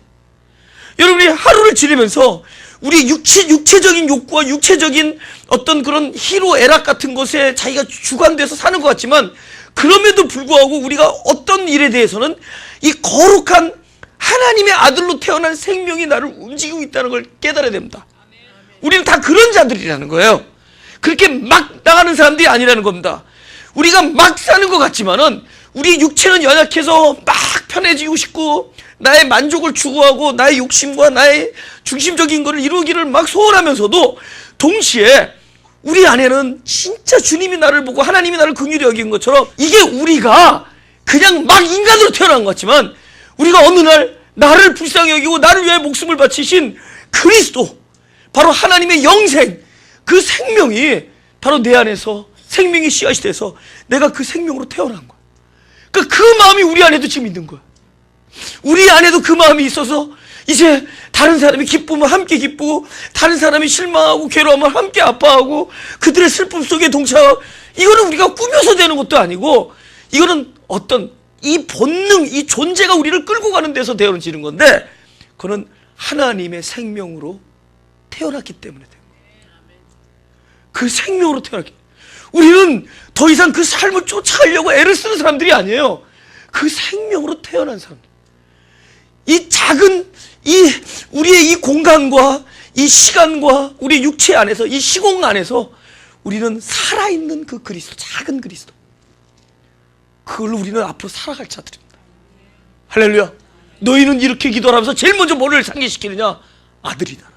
여러분이 하루 하루를 지내면서 우리 육체적인 욕구와 육체적인 어떤 그런 희로애락 같은 것에 자기가 주관돼서 사는 것 같지만, 그럼에도 불구하고 우리가 어떤 일에 대해서는 이 거룩한 하나님의 아들로 태어난 생명이 나를 움직이고 있다는 걸 깨달아야 됩니다. 우리는 다 그런 자들이라는 거예요. 그렇게 막 나가는 사람들이 아니라는 겁니다. 우리가 막 사는 것 같지만은 우리 육체는 연약해서 막 편해지고 싶고 나의 만족을 추구하고 나의 욕심과 나의 중심적인 것을 이루기를 막 소원하면서도 동시에 우리 안에는 진짜 주님이 나를 보고 하나님이 나를 긍휼히 여긴 것처럼, 이게 우리가 그냥 막 인간으로 태어난 것 같지만 우리가 어느 날 나를 불쌍히 여기고 나를 위해 목숨을 바치신 그리스도, 바로 하나님의 영생, 그 생명이 바로 내 안에서 생명의 씨앗이 돼서 내가 그 생명으로 태어난 거야. 그러니까 그 마음이 우리 안에도 지금 있는 거야. 우리 안에도 그 마음이 있어서 이제 다른 사람이 기쁘면 함께 기쁘고, 다른 사람이 실망하고 괴로우면 함께 아파하고, 그들의 슬픔 속에 동참하고, 이거는 우리가 꾸며서 되는 것도 아니고, 이거는 어떤 이 본능, 이 존재가 우리를 끌고 가는 데서 되어지는 건데, 그거는 하나님의 생명으로 태어났기 때문에 돼요. 그 생명으로 태어났기 때문에. 우리는 더 이상 그 삶을 쫓아가려고 애를 쓰는 사람들이 아니에요. 그 생명으로 태어난 사람들. 이 작은 우리의 이 공간과 이 시간과 우리 육체 안에서, 이 시공 안에서 우리는 살아있는 그 그리스도, 작은 그리스도, 그걸 우리는 앞으로 살아갈 자들입니다. 할렐루야. 너희는 이렇게 기도하면서 제일 먼저 뭐를 상기시키느냐? 아들이다.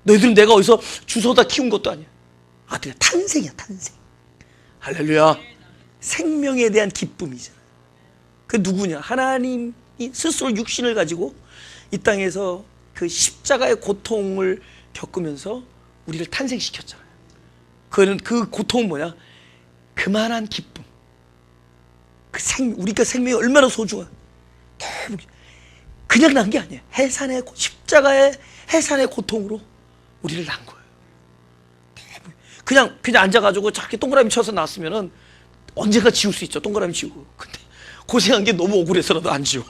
너희들은 내가 어디서 주워다 키운 것도 아니야. 아들이야. 탄생이야, 탄생. 할렐루야. 생명에 대한 기쁨이잖아. 그 누구냐? 하나님이 스스로 육신을 가지고 이 땅에서 그 십자가의 고통을 겪으면서 우리를 탄생시켰잖아요. 그 고통은 뭐냐? 그만한 기쁨. 우리가 생명이 얼마나 소중한, 그냥 난 게 아니에요. 십자가의 해산의 고통으로 우리를 낳은 거예요. 그냥 앉아가지고 저렇게 동그라미 쳐서 낳았으면은 언젠가 지울 수 있죠. 동그라미 지우고. 근데 고생한 게 너무 억울해서라도 안 지워.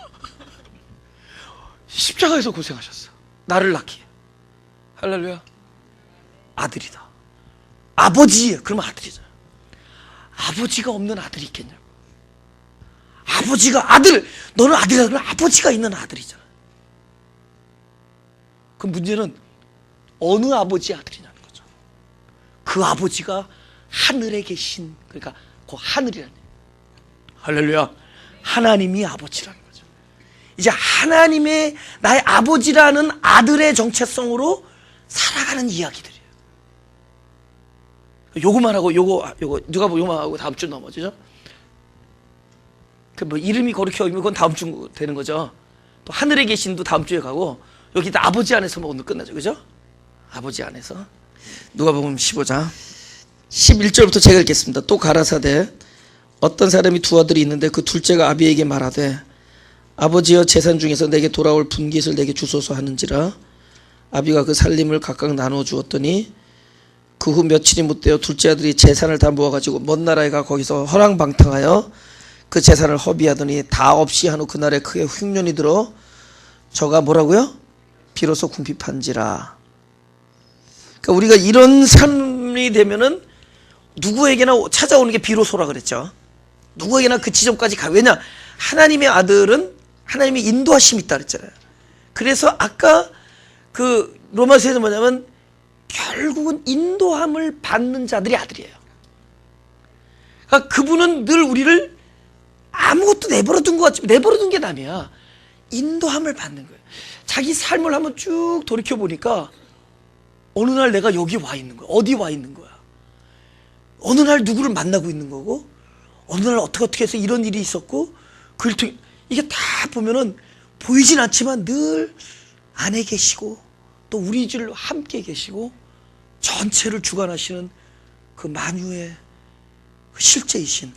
십자가에서 고생하셨어. 나를 낳기에. 할렐루야. 아들이다. 아버지예요. 그러면 아들이잖아. 아버지가 없는 아들이 있겠냐고. 아버지가 너는 아들이라 그러면 아버지가 있는 아들이잖아. 그 문제는 어느 아버지의 아들이냐는 거죠. 그 아버지가 하늘에 계신, 그러니까 그 하늘이라는, 할렐루야, 하나님이 아버지라는 거죠. 이제 하나님의 나의 아버지라는 아들의 정체성으로 살아가는 이야기들이에요. 요거만 하고 요거 누가 보면 요거만 하고 다음 주 넘어지죠. 그 뭐 이름이 거룩히 여기면 그건 다음 주 되는 거죠. 또 하늘에 계신도 다음 주에 가고, 여기 아버지 안에서 오늘 끝나죠, 그죠? 아버지 안에서. 누가복음 15장 11절부터 제가 읽겠습니다. 또 가라사대 어떤 사람이 두 아들이 있는데 그 둘째가 아비에게 말하되 아버지여 재산 중에서 내게 돌아올 분깃을 내게 주소서 하는지라. 아비가 그 살림을 각각 나누어 주었더니 그 후 며칠이 못되어 둘째 아들이 재산을 다 모아가지고 먼 나라에 가 거기서 허랑방탕하여 그 재산을 허비하더니 다 없이 한 후 그날에 크게 흉년이 들어 저가 뭐라고요? 비로소 궁핍한지라. 그러니까 우리가 이런 삶이 되면은 누구에게나 찾아오는 게 비로소라 그랬죠. 누구에게나 그 지점까지 가. 왜냐? 하나님의 아들은 하나님의 인도하심이 있다 그랬잖아요. 그래서 아까 그 로마서에서 뭐냐면 결국은 인도함을 받는 자들이 아들이에요. 그러니까 그분은 늘 우리를 아무것도 내버려둔 것 같지만 내버려둔 게 남이야. 인도함을 받는 거예요. 자기 삶을 한번 쭉 돌이켜보니까 어느 날 내가 여기 와 있는 거야. 어디 와 있는 거야. 어느 날 누구를 만나고 있는 거고, 어느 날 어떻게 해서 이런 일이 있었고, 그걸 통해 이게 다 보면은 보이진 않지만 늘 안에 계시고 또 우리 줄 함께 계시고 전체를 주관하시는 그 만유의 실제이신,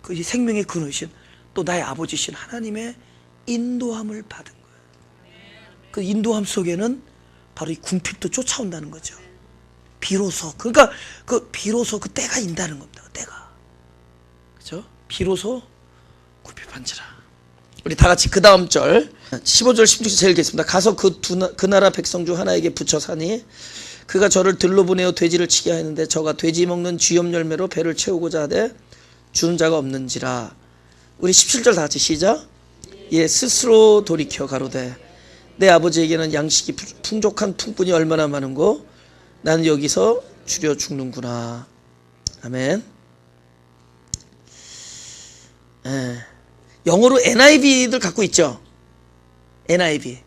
그 생명의 근원이신, 또 나의 아버지신 하나님의 인도함을 받은 거예요. 그 인도함 속에는 바로 이 궁핍도 쫓아온다는 거죠. 비로소, 그러니까 비로소 그 때가 인다는 겁니다. 그 때가, 그죠? 비로소 궁핍한지라. 우리 다 같이 그 다음 절 15절 16절 제일 읽겠습니다. 가서 그 나라 백성 중 하나에게 붙여 사니 그가 저를 들로 보내어 돼지를 치게 하였는데 저가 돼지 먹는 쥐염 열매로 배를 채우고자 하되 주는 자가 없는지라. 우리 17절 다 같이 시작. 예, 스스로 돌이켜 가로되 내 아버지에게는 양식이 풍족한 풍분이 얼마나 많은고 나는 여기서 줄여 죽는구나. 아멘. 영어로 NIV들 갖고 있죠. NIV.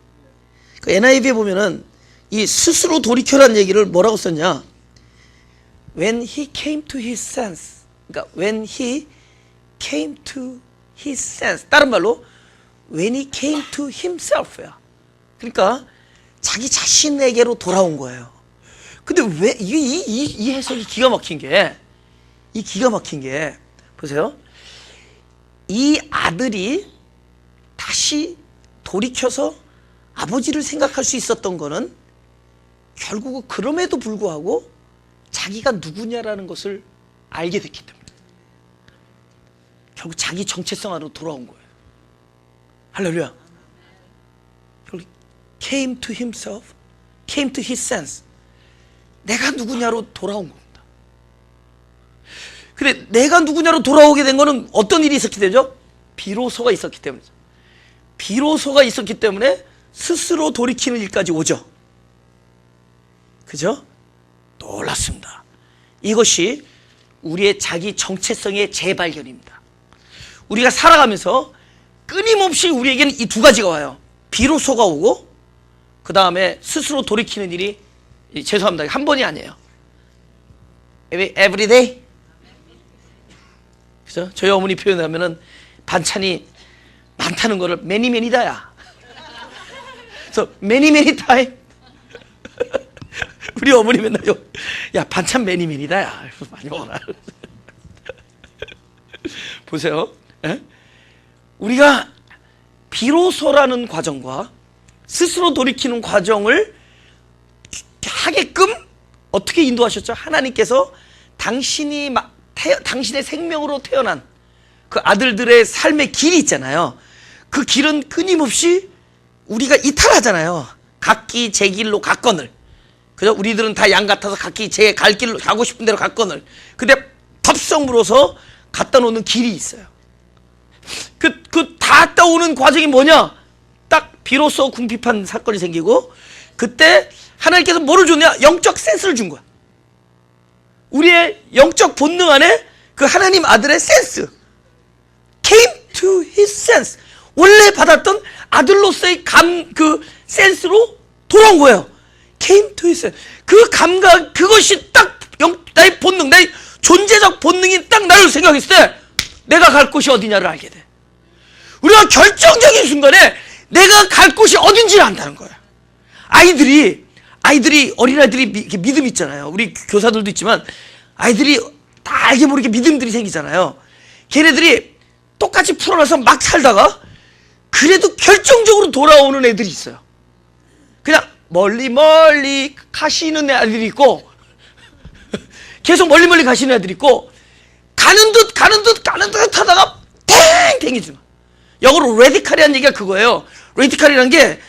그 NIV에 보면은 이 스스로 돌이켜라는 얘기를 뭐라고 썼냐? When he came to his sense. 그러니까 when he came to his sense. 다른 말로 when he came to himself야. 그러니까 자기 자신에게로 돌아온 거예요. 근데 왜 이 해석이 기가 막힌 게 보세요. 이 아들이 다시 돌이켜서 아버지를 생각할 수 있었던 거는 결국은 그럼에도 불구하고 자기가 누구냐라는 것을 알게 됐기 때문에 결국 자기 정체성 안으로 돌아온 거예요. 할렐루야. Came to himself, came to his sense. 내가 누구냐로 돌아온 겁니다. 근데 내가 누구냐로 돌아오게 된 거는 어떤 일이 있었기 때문이죠? 비로소가 있었기 때문이죠. 비로소가 있었기 때문에 스스로 돌이키는 일까지 오죠. 그죠? 놀랍습니다. 이것이 우리의 자기 정체성의 재발견입니다. 우리가 살아가면서 끊임없이 우리에게는 이 두 가지가 와요. 비로소가 오고 그 다음에 스스로 돌이키는 일이, 죄송합니다, 한 번이 아니에요. Every day. 그죠? 저희 어머니 표현하면은 반찬이 많다는 거를 매니매니다야. 그래서 매니매니 타임. 우리 어머니 맨날 야 반찬 매니매니다야. 많이 먹어라. 보세요. 에? 우리가 비로소라는 과정과 스스로 돌이키는 과정을 하게끔 어떻게 인도하셨죠? 하나님께서 당신의 생명으로 태어난 그 아들들의 삶의 길이 있잖아요. 그 길은 끊임없이 우리가 이탈하잖아요. 각기 제 길로 갔거늘. 그죠? 우리들은 다 양 같아서 각기 제 갈 길로 가고 싶은 대로 갔거늘. 근데 덥석 물어서 갖다 놓는 길이 있어요. 그 닿았다 오는 과정이 뭐냐? 딱 비로소 궁핍한 사건이 생기고 그때 하나님께서 뭐를 줬냐? 영적 센스를 준 거야. 우리의 영적 본능 안에 그 하나님 아들의 센스, came to his sense, 원래 받았던 아들로서의 그 센스로 돌아온 거예요. came to his sense. 그 감각, 그것이 딱 나의 본능, 나의 존재적 본능이 딱 나를 생각했을 때 내가 갈 곳이 어디냐를 알게 돼. 우리가 결정적인 순간에 내가 갈 곳이 어딘지를 안다는 거예요. 어린아이들이 믿음 있잖아요. 우리 교사들도 있지만 아이들이 다 알게 모르게 믿음들이 생기잖아요. 걔네들이 똑같이 풀어놔서 막 살다가 그래도 결정적으로 돌아오는 애들이 있어요. 그냥 멀리 가시는 애들이 있고 계속 멀리 가시는 애들이 있고 가는 듯 하다가 땡기지 마. 영어로 레디칼이라는 얘기가 그거예요. 레디칼이라는 게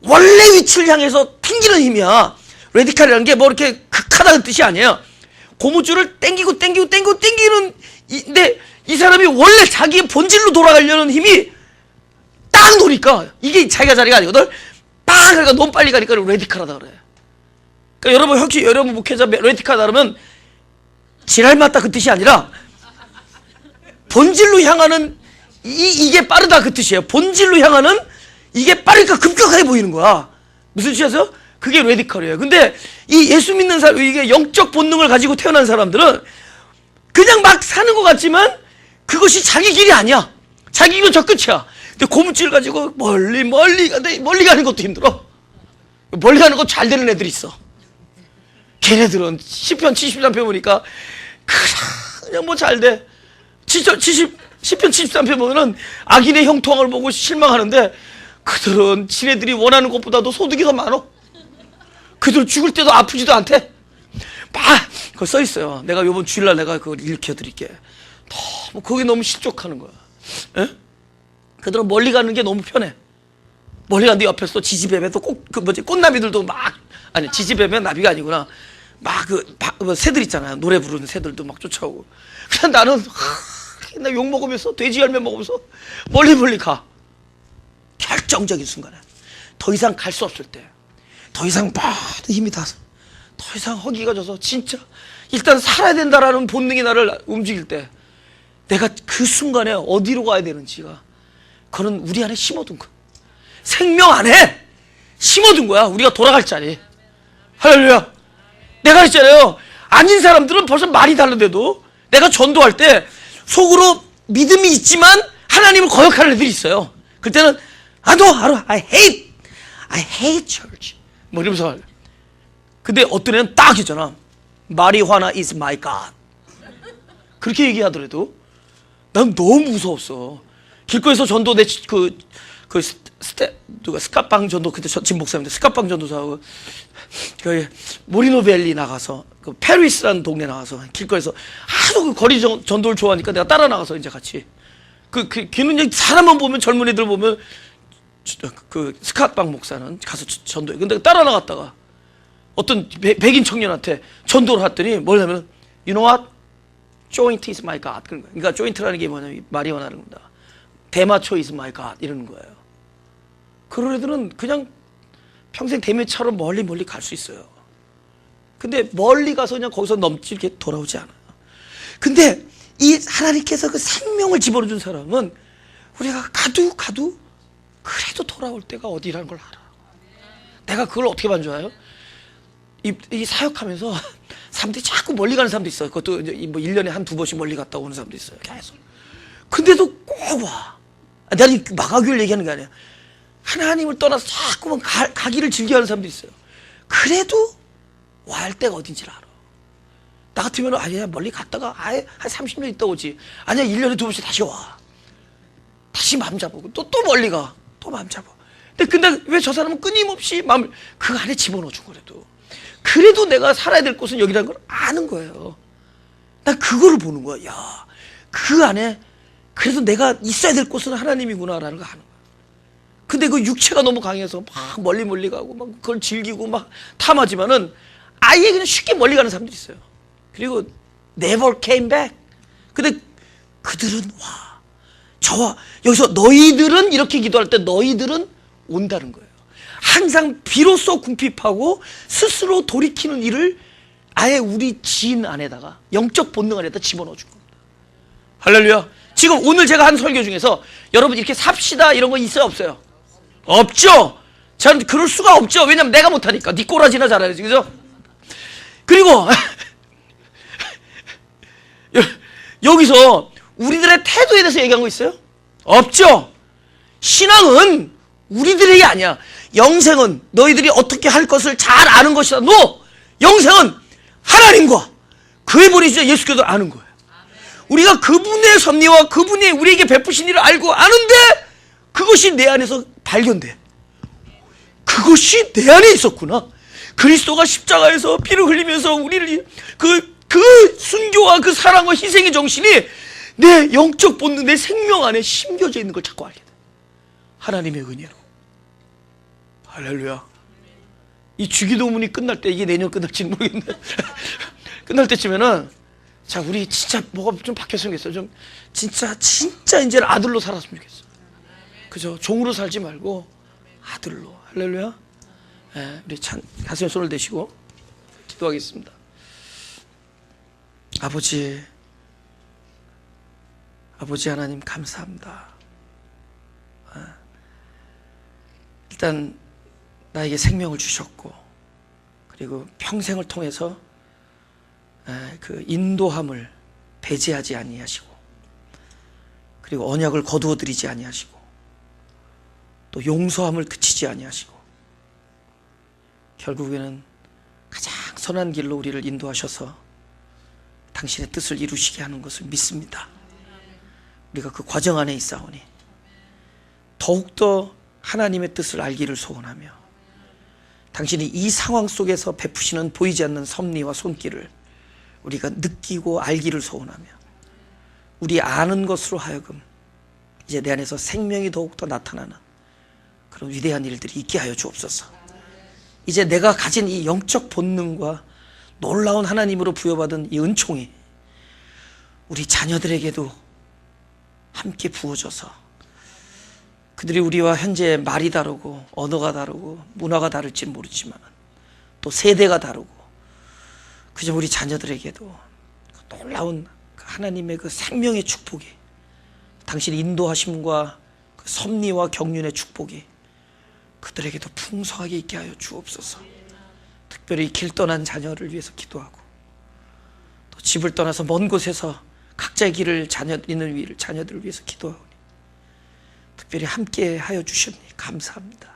원래 위치를 향해서 튕기는 힘이야. 레디칼이라는 게 뭐 이렇게 극하다는 뜻이 아니에요. 고무줄을 땡기는 근데 이 사람이 원래 자기의 본질로 돌아가려는 힘이 딱 노니까 이게 자기가 자리가 아니거든. 빵! 그러니까 너무 빨리 가니까 레디칼하다 그래. 그러니까 여러분 목회자 레디칼하다 그러면 지랄 맞다 그 뜻이 아니라 본질로 향하는 이게 빠르다 그 뜻이에요. 본질로 향하는 이게 빠르니까 급격하게 보이는 거야. 무슨 뜻이었어요? 그게 레디컬이에요. 근데 이 예수 믿는 사람, 이게 영적 본능을 가지고 태어난 사람들은 그냥 막 사는 것 같지만 그것이 자기 길이 아니야. 자기 길은 저 끝이야. 근데 고무줄 가지고 멀리 가는 것도 힘들어. 멀리 가는 거 잘 되는 애들이 있어. 걔네들은 시편 73편 보니까 그냥 뭐 잘 돼. 시편 73편 보면은 악인의 형통함을 보고 실망하는데 그들은 지네들이 원하는 것보다도 소득이 더 많어. 그들 죽을 때도 아프지도 않대. 그거 써 있어요. 내가 요번 주일날 내가 그걸 읽혀드릴게. 거기 너무 실족하는 거야. 에? 그들은 멀리 가는 게 너무 편해. 멀리 갔는데 옆에서 지지배배도 꽃나비들도 막, 아니 지지배배 나비가 아니구나, 막 새들 있잖아요, 노래 부르는 새들도 막 쫓아오고. 그냥 나는 나 욕 먹으면서 돼지 열매 먹으면서 멀리 가. 결정적인 순간에 더 이상 갈 수 없을 때, 더 이상 모든 힘이 닿아서 더 이상 허기가 져서 진짜 일단 살아야 된다라는 본능이 나를 움직일 때, 내가 그 순간에 어디로 가야 되는지가, 그건 우리 안에 심어둔 거야. 생명 안에 심어둔 거야. 우리가 돌아갈 자리. 할렐루야. 내가 했잖아요, 아닌 사람들은 벌써 말이 다른데도 내가 전도할 때 속으로 믿음이 있지만 하나님을 거역하는 애들이 있어요. 그때는 I hate church 뭐 이러면서. 근데 어떤 애는 딱 있잖아, 마리화나 is my God, 그렇게 얘기하더라도 난 너무 무서웠어. 길거리에서 전도 누가 스캇방 전도, 그때 진 목사인데 스캇방 전도사하고 그 모리노밸리 나가서 그 페리스라는 동네 나가서 길거리에서 하도 그 거리 전도를 좋아하니까 내가 따라 나가서 이제 같이 걔는 사람만 보면, 젊은 애들 보면 그 스캇방 목사는 가서 전도해. 근데 따라 나갔다가 어떤 백인 청년한테 전도를 했더니 뭐냐면 You know what? Joint is my God. 그러니까 joint라는 게 뭐냐면 마리화나는 겁니다. 대마초 is my God 이러는 거예요. 그런 애들은 그냥 평생 대매차로 멀리 갈 수 있어요. 근데 멀리 가서 그냥 거기서 넘지 이렇게 돌아오지 않아요. 근데 이 하나님께서 그 생명을 집어넣어준 사람은 우리가 가도 그래도 돌아올 때가 어디라는 걸 알아. 내가 그걸 어떻게 반 줄 알아요? 이 사역하면서 사람들이 자꾸 멀리 가는 사람도 있어요. 그것도 이제 뭐 1년에 한두 번씩 멀리 갔다 오는 사람도 있어요. 계속. 근데도 꼭 와. 나는 마가교를 얘기하는 게 아니야. 하나님을 떠나서 자꾸만 가기를 즐겨하는 사람도 있어요. 그래도 와야 할 때가 어딘지를 알아. 나 같으면 아니야, 멀리 갔다가 아예 한 30년 있다 오지. 아니야, 1년에 두 번씩 다시 와. 다시 마음 잡고 또 멀리 가. 또 마음 잡아. 근데 왜 저 사람은 끊임없이 마음을 그 안에 집어넣어 준 거래도. 그래도 내가 살아야 될 곳은 여기라는 걸 아는 거예요. 난 그거를 보는 거야. 야, 그 안에 그래도 내가 있어야 될 곳은 하나님이구나라는 거 아는 거야. 근데 그 육체가 너무 강해서 막 멀리 가고 막 그걸 즐기고 막 탐하지만은 아예 그냥 쉽게 멀리 가는 사람들이 있어요. 그리고 never came back. 근데 그들은 와. 저와 여기서 너희들은 이렇게 기도할 때 너희들은 온다는 거예요. 항상 비로소 궁핍하고 스스로 돌이키는 일을 아예 우리 지인 안에다가, 영적 본능 안에다 집어넣어 준 겁니다. 할렐루야. 지금 오늘 제가 한 설교 중에서 여러분 이렇게 삽시다 이런 거 있어요, 없어요? 없죠. 저는 그럴 수가 없죠. 왜냐면 내가 못하니까. 네 꼬라지나 잘해야지, 그죠? 그리고 여기서 우리들의 태도에 대해서 얘기한 거 있어요? 없죠. 신앙은 우리들에게 아니야. 영생은 너희들이 어떻게 할 것을 잘 아는 것이다. 영생은 하나님과 그의 보내주신 예수께서 아는 거예요. 우리가 그분의 섭리와 그분이 우리에게 베푸신 일을 알고 아는데 그것이 내 안에서 발견돼. 그것이 내 안에 있었구나. 그리스도가 십자가에서 피를 흘리면서 우리를 그 순교와 그 사랑과 희생의 정신이 내 영적 본능, 내 생명 안에 심겨져 있는 걸 자꾸 알게 돼. 하나님의 은혜로. 할렐루야. 이 주기도문이 끝날 때, 이게 내년 끝날지는 모르겠네. 끝날 때쯤에는 자, 우리 진짜 뭐가 좀 바뀌었으면 좋겠어요. 좀 진짜 이제는 아들로 살았으면 좋겠어. 그죠? 종으로 살지 말고 아들로. 할렐루야. 네, 우리 가슴에 손을 대시고 기도하겠습니다. 아버지 하나님 감사합니다. 일단 나에게 생명을 주셨고, 그리고 평생을 통해서 그 인도함을 배제하지 아니하시고, 그리고 언약을 거두어 드리지 아니하시고, 또 용서함을 그치지 아니하시고, 결국에는 가장 선한 길로 우리를 인도하셔서 당신의 뜻을 이루시게 하는 것을 믿습니다. 우리가 그 과정 안에 있사오니 더욱더 하나님의 뜻을 알기를 소원하며, 당신이 이 상황 속에서 베푸시는 보이지 않는 섭리와 손길을 우리가 느끼고 알기를 소원하며, 우리 아는 것으로 하여금 이제 내 안에서 생명이 더욱더 나타나는 그런 위대한 일들이 있게 하여 주옵소서. 이제 내가 가진 이 영적 본능과 놀라운 하나님으로 부여받은 이 은총이 우리 자녀들에게도 함께 부어져서 그들이 우리와 현재 말이 다르고 언어가 다르고 문화가 다를지 모르지만 또 세대가 다르고 그저 우리 자녀들에게도 놀라운 하나님의 그 생명의 축복이, 당신의 인도하심과 그 섭리와 경륜의 축복이 그들에게도 풍성하게 있게 하여 주옵소서. 특별히 길 떠난 자녀를 위해서 기도하고 또 집을 떠나서 먼 곳에서 각자의 길을 있는 자녀들을 위해서 기도하오니 특별히 함께 하여 주셨니 감사합니다.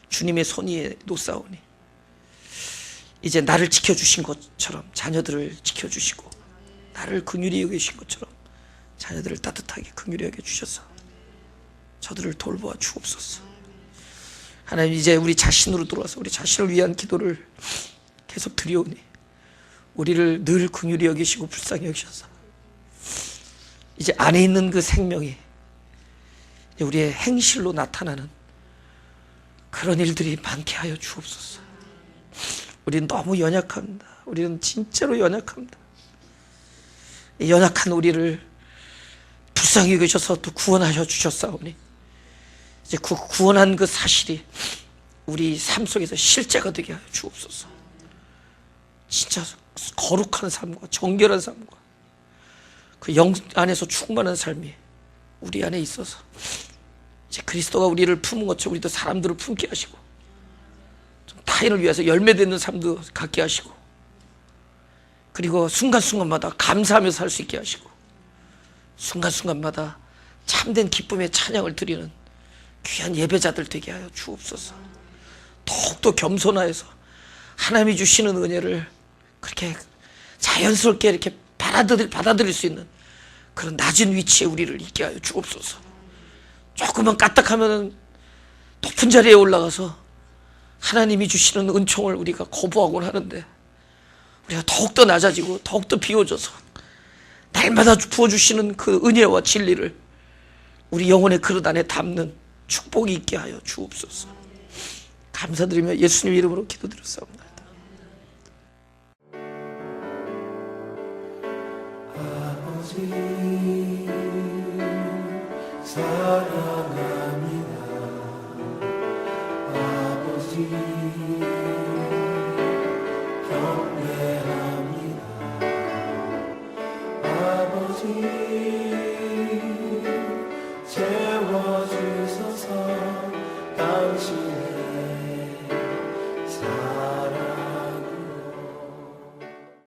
주님의 손 위에 놓사오니 이제 나를 지켜주신 것처럼 자녀들을 지켜주시고 나를 긍휼히 여기신 것처럼 자녀들을 따뜻하게 긍휼히 여겨주셔서 저들을 돌보아 주옵소서. 하나님, 이제 우리 자신으로 돌아와서 우리 자신을 위한 기도를 계속 드리오니 우리를 늘 긍휼히 여기시고 불쌍히 여기셔서 이제 안에 있는 그 생명이 우리의 행실로 나타나는 그런 일들이 많게 하여 주옵소서. 우리는 너무 연약합니다. 우리는 진짜로 연약합니다. 연약한 우리를 불쌍히 여기셔서 또 구원하여 주셨사오니 이제 그 구원한 그 사실이 우리 삶 속에서 실제가 되게 하여 주옵소서. 진짜 거룩한 삶과 정결한 삶과 그 영 안에서 충만한 삶이 우리 안에 있어서 이제 그리스도가 우리를 품은 것처럼 우리도 사람들을 품게 하시고 좀 타인을 위해서 열매되는 삶도 갖게 하시고 그리고 순간순간마다 감사하며 살 수 있게 하시고 순간순간마다 참된 기쁨의 찬양을 드리는 귀한 예배자들 되게 하여 주옵소서. 더욱더 겸손하여서 하나님이 주시는 은혜를 그렇게 자연스럽게 이렇게 받아들일 수 있는 그런 낮은 위치에 우리를 있게 하여 주옵소서. 조금만 까딱하면 높은 자리에 올라가서 하나님이 주시는 은총을 우리가 거부하곤 하는데 우리가 더욱더 낮아지고 더욱더 비워져서 날마다 부어주시는 그 은혜와 진리를 우리 영혼의 그릇 안에 담는 축복이 있게 하여 주옵소서. 감사드리며 예수님 이름으로 기도드렸사옵나다.